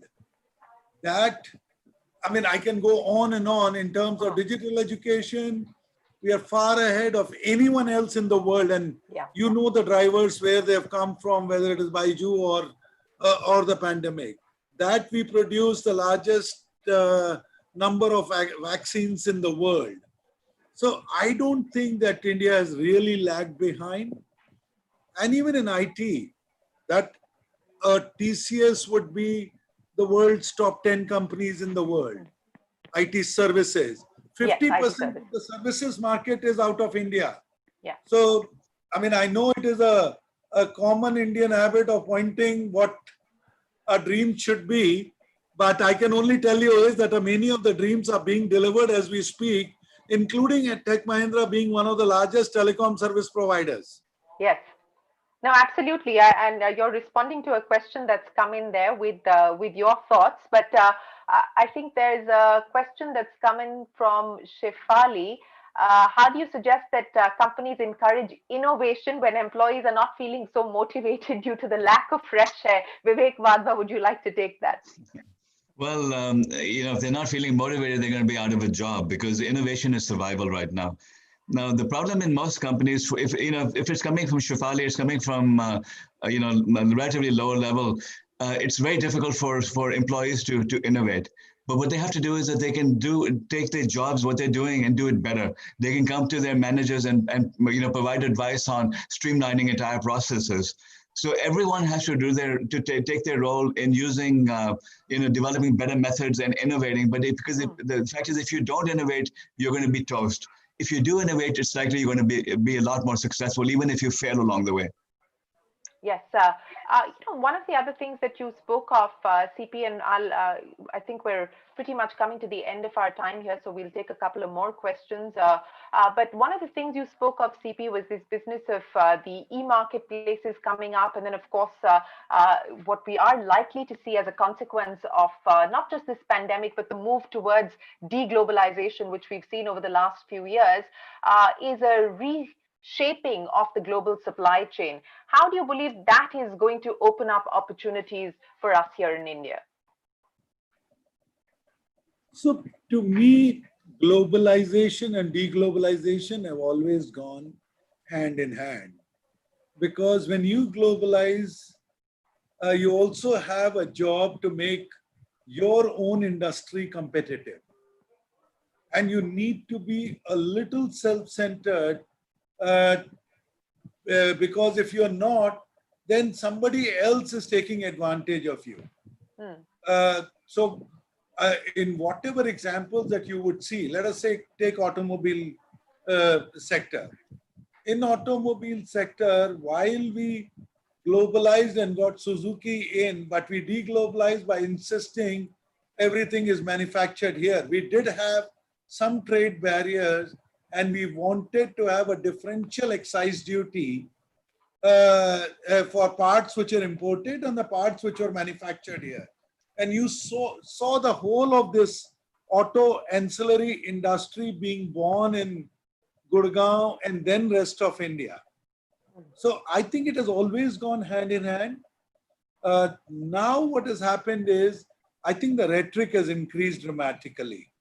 That, I mean, I can go on and on in terms of digital education. We are far ahead of anyone else in the world. And you know the drivers where they have come from, whether it is Baiju or the pandemic. That we produce the largest number of vaccines in the world. So I don't think that India has really lagged behind. And even in IT, that TCS would be the world's top 10 companies in the world. IT services. 50% of the services market is out of India. Yeah. So, I mean, I know it is a common Indian habit of pointing what a dream should be, but I can only tell you is that many of the dreams are being delivered as we speak, including at Tech Mahindra being one of the largest telecom service providers. Yes. No, absolutely. And you're responding to a question that's come in there with your thoughts. But I think there's a question that's come in from Shefali. How do you suggest that companies encourage innovation when employees are not feeling so motivated due to the lack of fresh air? Vivek, Wadhwa, would you like to take that? Well, if they're not feeling motivated, they're going to be out of a job, because innovation is survival right now. Now, the problem in most companies, if it's coming from Shefali, it's coming from a relatively lower level. It's very difficult for employees to innovate. But what they have to do is that they can take their jobs, what they're doing, and do it better. They can come to their managers and provide advice on streamlining entire processes. So everyone has to take their role in using, developing better methods and innovating. But the fact is, if you don't innovate, you're going to be toast. If you do innovate, it's likely you're going to be a lot more successful, even if you fail along the way. Yes. One of the other things that you spoke of, CP, and I think we're pretty much coming to the end of our time here, so we'll take a couple of more questions. But one of the things you spoke of, CP, was this business of the e-marketplaces coming up, and then, of course, what we are likely to see as a consequence of not just this pandemic, but the move towards deglobalization, which we've seen over the last few years, is a reshaping of the global supply chain. How do you believe that is going to open up opportunities for us here in India? So to me, globalization and deglobalization have always gone hand in hand. Because when you globalize, you also have a job to make your own industry competitive. And you need to be a little self-centered, because if you're not, then somebody else is taking advantage of you. So in whatever examples that you would see, let us say, take automobile sector. In automobile sector, while we globalized and got Suzuki in, but we deglobalized by insisting everything is manufactured here. We did have some trade barriers, and we wanted to have a differential excise duty for parts which are imported and the parts which are manufactured here. And you saw the whole of this auto ancillary industry being born in Gurgaon and then rest of India. So I think it has always gone hand in hand. Now what has happened is, I think the rhetoric has increased dramatically.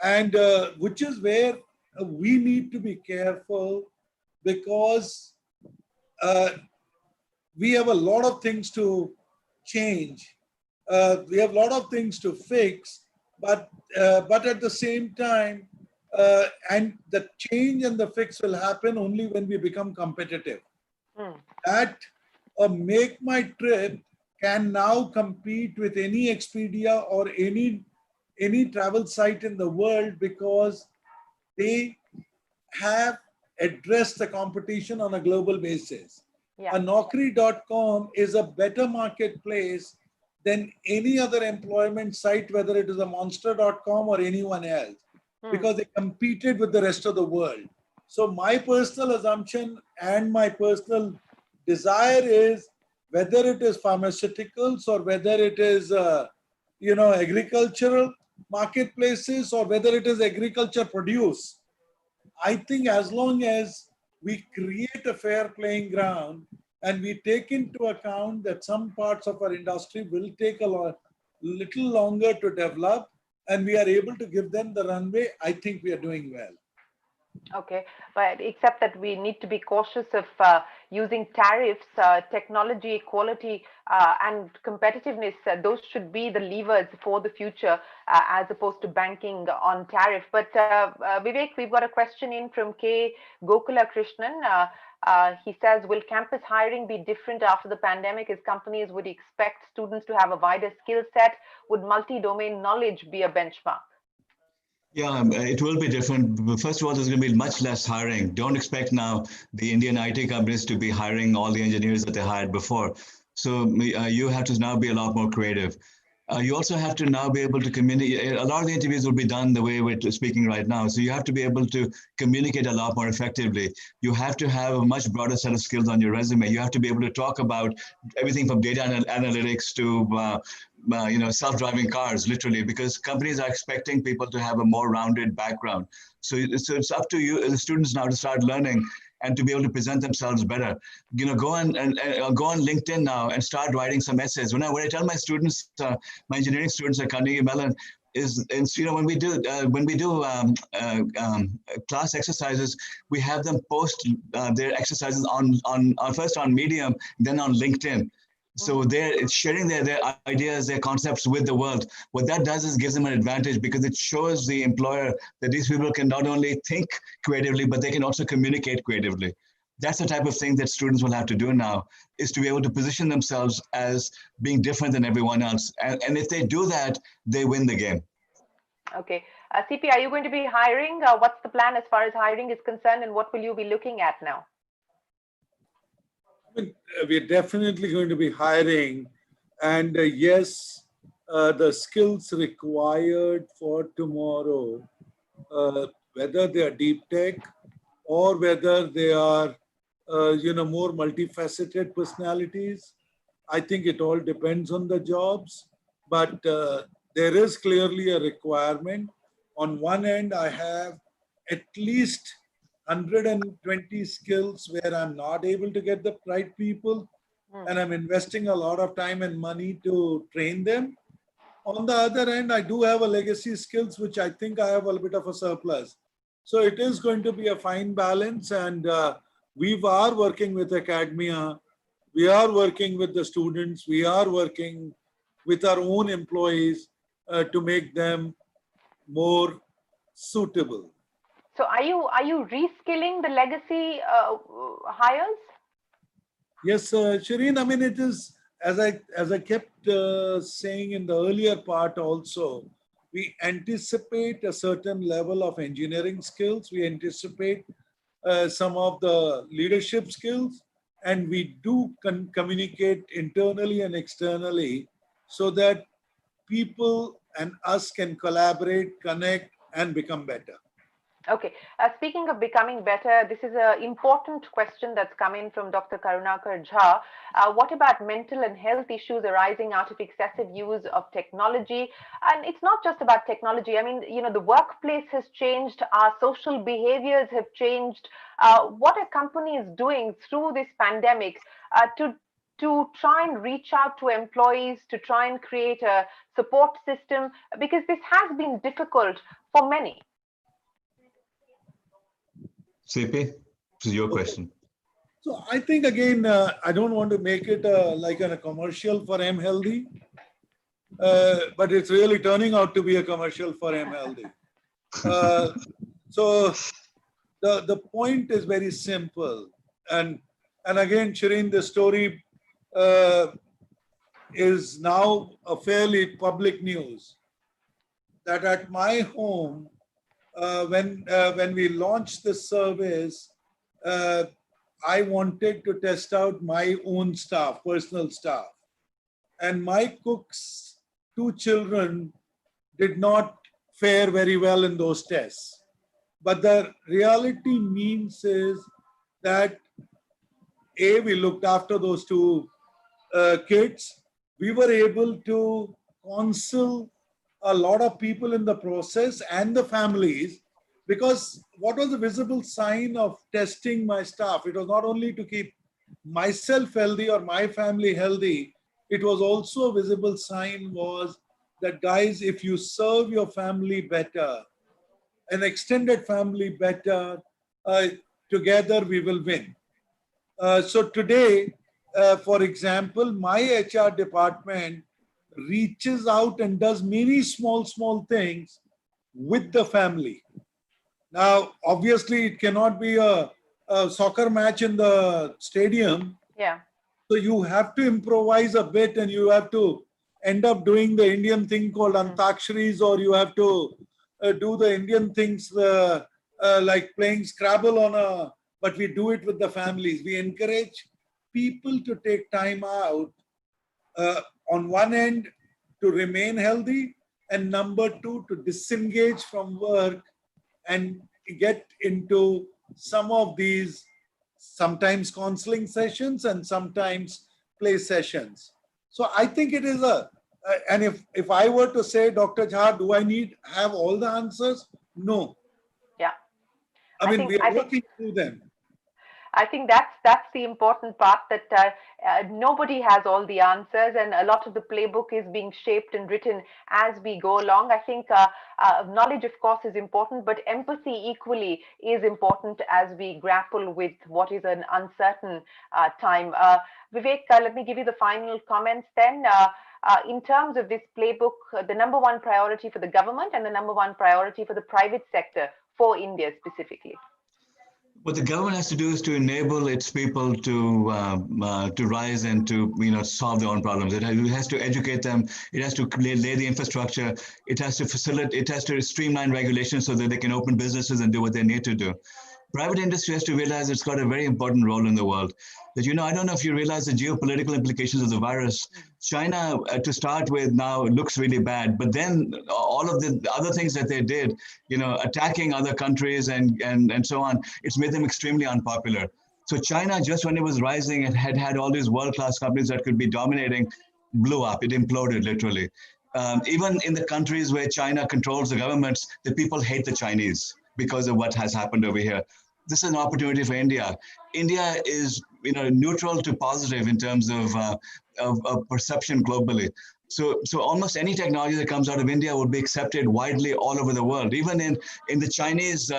And which is where we need to be careful, because we have a lot of things to change. We have a lot of things to fix, but at the same time, and the change and the fix will happen only when we become competitive. That Make My Trip can now compete with any Expedia or any travel site in the world, because they have addressed the competition on a global basis. Yeah. A Naukri.com is a better marketplace than any other employment site, whether it is a Monster.com or anyone else, because they competed with the rest of the world. So my personal assumption and my personal desire is, whether it is pharmaceuticals or whether it is agricultural marketplaces or whether it is agriculture produce, I think as long as we create a fair playing ground and we take into account that some parts of our industry will take a little longer to develop, and we are able to give them the runway, I think we are doing well. Okay, but except that we need to be cautious of using tariffs, technology, quality, and competitiveness. Those should be the levers for the future, as opposed to banking on tariff. But Vivek, we've got a question in from K. Gokula Krishnan. He says, will campus hiring be different after the pandemic, as companies would expect students to have a wider skill set? Would multi-domain knowledge be a benchmark? Yeah, it will be different. First of all, there's going to be much less hiring. Don't expect now the Indian IT companies to be hiring all the engineers that they hired before. So you have to now be a lot more creative. You also have to now be able to communicate. A lot of the interviews will be done the way we're speaking right now. So you have to be able to communicate a lot more effectively. You have to have a much broader set of skills on your resume. You have to be able to talk about everything from data analytics to self-driving cars, literally, because companies are expecting people to have a more rounded background. So it's up to you, the students, now to start learning and to be able to present themselves better. Go on LinkedIn now and start writing some essays. When I tell my students, my engineering students at Carnegie Mellon, when we do class exercises, we have them post their exercises on first on Medium, then on LinkedIn. So they're sharing their ideas, their concepts with the world. What that does is gives them an advantage, because it shows the employer that these people can not only think creatively, but they can also communicate creatively. That's the type of thing that students will have to do now, is to be able to position themselves as being different than everyone else. And if they do that, they win the game. Okay. CP, are you going to be hiring? What's the plan as far as hiring is concerned, and what will you be looking at now? We're definitely going to be hiring, and yes, the skills required for tomorrow, whether they are deep tech or whether they are, more multifaceted personalities, I think it all depends on the jobs. But there is clearly a requirement. On one end, I have at least 120 skills where I'm not able to get the right people, and I'm investing a lot of time and money to train them. On the other end, I do have a legacy skills, which I think I have a bit of a surplus. So it is going to be a fine balance, and we are working with academia, we are working with the students, we are working with our own employees to make them more suitable. So are you reskilling the legacy hires? Yes, Shereen, I mean, it is, as I kept saying in the earlier part also, we anticipate a certain level of engineering skills, we anticipate some of the leadership skills, and we do communicate internally and externally so that people and us can collaborate, connect, and become better. Okay. Speaking of becoming better, this is an important question that's come in from Dr. Karunakar Jha. What about mental and health issues arising out of excessive use of technology? And it's not just about technology. I mean, the workplace has changed. Our social behaviors have changed. What are companies doing through this pandemic to try and reach out to employees, to try and create a support system? Because this has been difficult for many. CP, this is your question. So I think again, I don't want to make it like a commercial for M Healthy, but it's really turning out to be a commercial for M Healthy. So the point is very simple, and again, Shereen, the story is now a fairly public news that at my home, when we launched the service, I wanted to test out my own staff, personal staff. And my cook's 2 children did not fare very well in those tests. But the reality means is that A, we looked after those 2 kids. We were able to counsel a lot of people in the process and the families, because what was the visible sign of testing my staff? It was not only to keep myself healthy or my family healthy, it was also a visible sign was that, guys, if you serve your family better, an extended family better, together we will win. So today, for example, my HR department reaches out and does many small things with the family. Now, obviously, it cannot be a soccer match in the stadium. Yeah. So you have to improvise a bit, and you have to end up doing the Indian thing called Antaksharis, or you have to do the Indian things like playing Scrabble but we do it with the families. We encourage people to take time out on one end to remain healthy, and number 2, to disengage from work and get into some of these sometimes counseling sessions and sometimes play sessions. So I think it is and if I were to say, Dr. Jha, do I have all the answers? No. Yeah. I mean, we are working through them. I think that's the important part, that nobody has all the answers, and a lot of the playbook is being shaped and written as we go along. I think knowledge, of course, is important, but empathy equally is important as we grapple with what is an uncertain time. Vivek, let me give you the final comments then. In terms of this playbook, the number 1 priority for the government and the number 1 priority for the private sector for India specifically. What the government has to do is to enable its people to rise and to solve their own problems. It has to educate them. It has to lay the infrastructure. It has to facilitate. It has to streamline regulations so that they can open businesses and do what they need to do. Private industry has to realize it's got a very important role in the world. That I don't know if you realize the geopolitical implications of the virus. China, to start with, now looks really bad, but then all of the other things that they did, attacking other countries and so on, it's made them extremely unpopular. So China, just when it was rising and had all these world-class companies that could be dominating, blew up. It imploded literally. Even in the countries where China controls the governments, the people hate the Chinese because of what has happened over here. This is an opportunity for India. India is neutral to positive in terms of perception globally. So almost any technology that comes out of India will be accepted widely all over the world. Even in the Chinese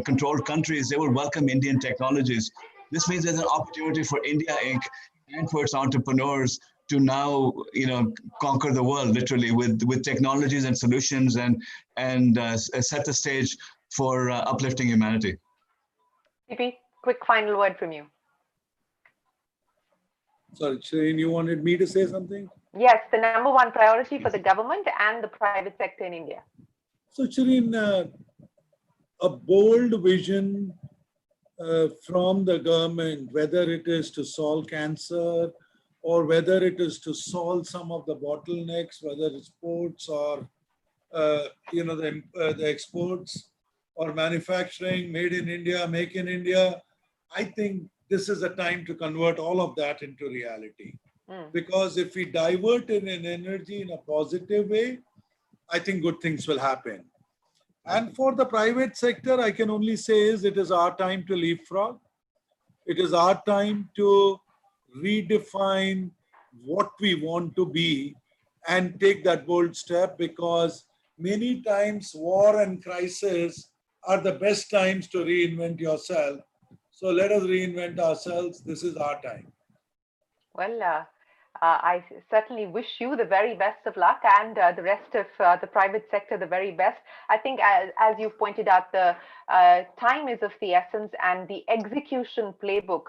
controlled countries, they will welcome Indian technologies. This means there's an opportunity for India Inc. and for its entrepreneurs to now conquer the world literally with technologies and solutions and set the stage for uplifting humanity. CP, quick final word from you. Sorry, Shereen, you wanted me to say something? Yes, the number 1 priority for the government and the private sector in India. So Shereen, a bold vision from the government, whether it is to solve cancer or whether it is to solve some of the bottlenecks, whether it's ports or the exports. or manufacturing, made in India, make in India. I think this is a time to convert all of that into reality. Because if we divert in an energy in a positive way, I think good things will happen. And for the private sector, I can only say is it is our time to leapfrog. It is our time to redefine what we want to be and take that bold step, because many times war and crisis are the best times to reinvent yourself. So let us reinvent ourselves. This is our time. Well, I certainly wish you the very best of luck, and the rest of the private sector the very best. I think, as you pointed out, the time is of the essence, and the execution playbook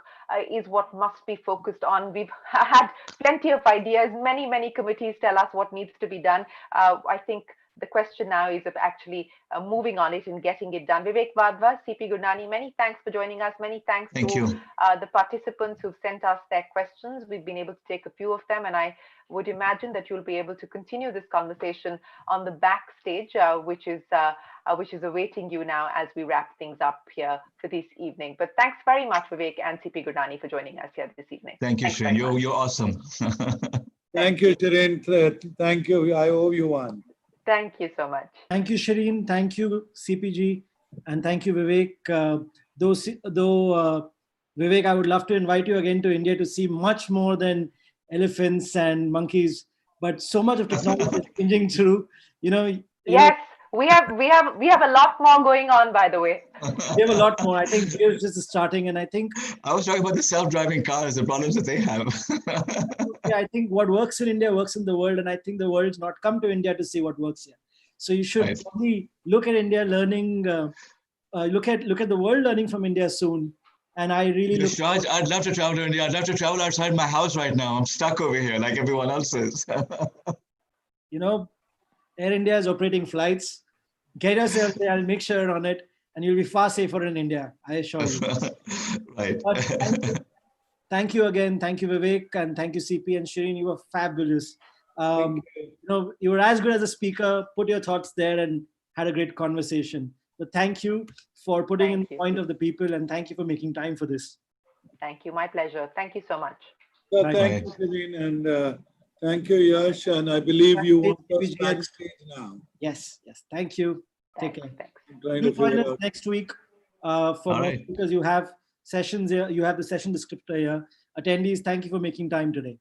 is what must be focused on. We've had plenty of ideas. Many committees tell us what needs to be done. I think the question now is of actually moving on it and getting it done. Vivek, Wadhwa, CP Gurnani, many thanks for joining us. Many thanks Thank to you. the participants who've sent us their questions. We've been able to take a few of them, and I would imagine that you'll be able to continue this conversation on the backstage, which is awaiting you now as we wrap things up here for this evening. But thanks very much, Vivek and CP Gurnani, for joining us here this evening. Thank you, Shereen. You're awesome. Thank you, Shereen. Thank you. I owe you one. Thank you so much. Thank you, Shereen. Thank you, CPG. And thank you, Vivek. Vivek, I would love to invite you again to India to see much more than elephants and monkeys, but so much of technology is changing through, Yes, we have a lot more going on, by the way. We have a lot more. I think James just starting, and I think I was talking about the self-driving cars, the problems that they have. I think what works in India works in the world, and I think the world's not come to India to see what works here. So you should probably look at India learning, look at the world learning from India soon. And I really I'd love to travel to India. I'd love to travel outside my house right now. I'm stuck over here like everyone else is. Air India is operating flights. Get yourself there. I'll make sure on it, and you'll be far safer in India, I assure you. Right. Thank you again. Thank you, Vivek, and thank you, CP and Shereen. You were fabulous. You were as good as a speaker. Put your thoughts there and had a great conversation. So thank you for putting in the point of the people, and thank you for making time for this. Thank you. My pleasure. Thank you so much. Thank you, Shereen, and thank you, Yash. And I believe you want us backstage now. Yes. Thank you. Thanks, Take care. thanks. Join us next week because you have sessions here. You have the session descriptor here. Attendees, thank you for making time today.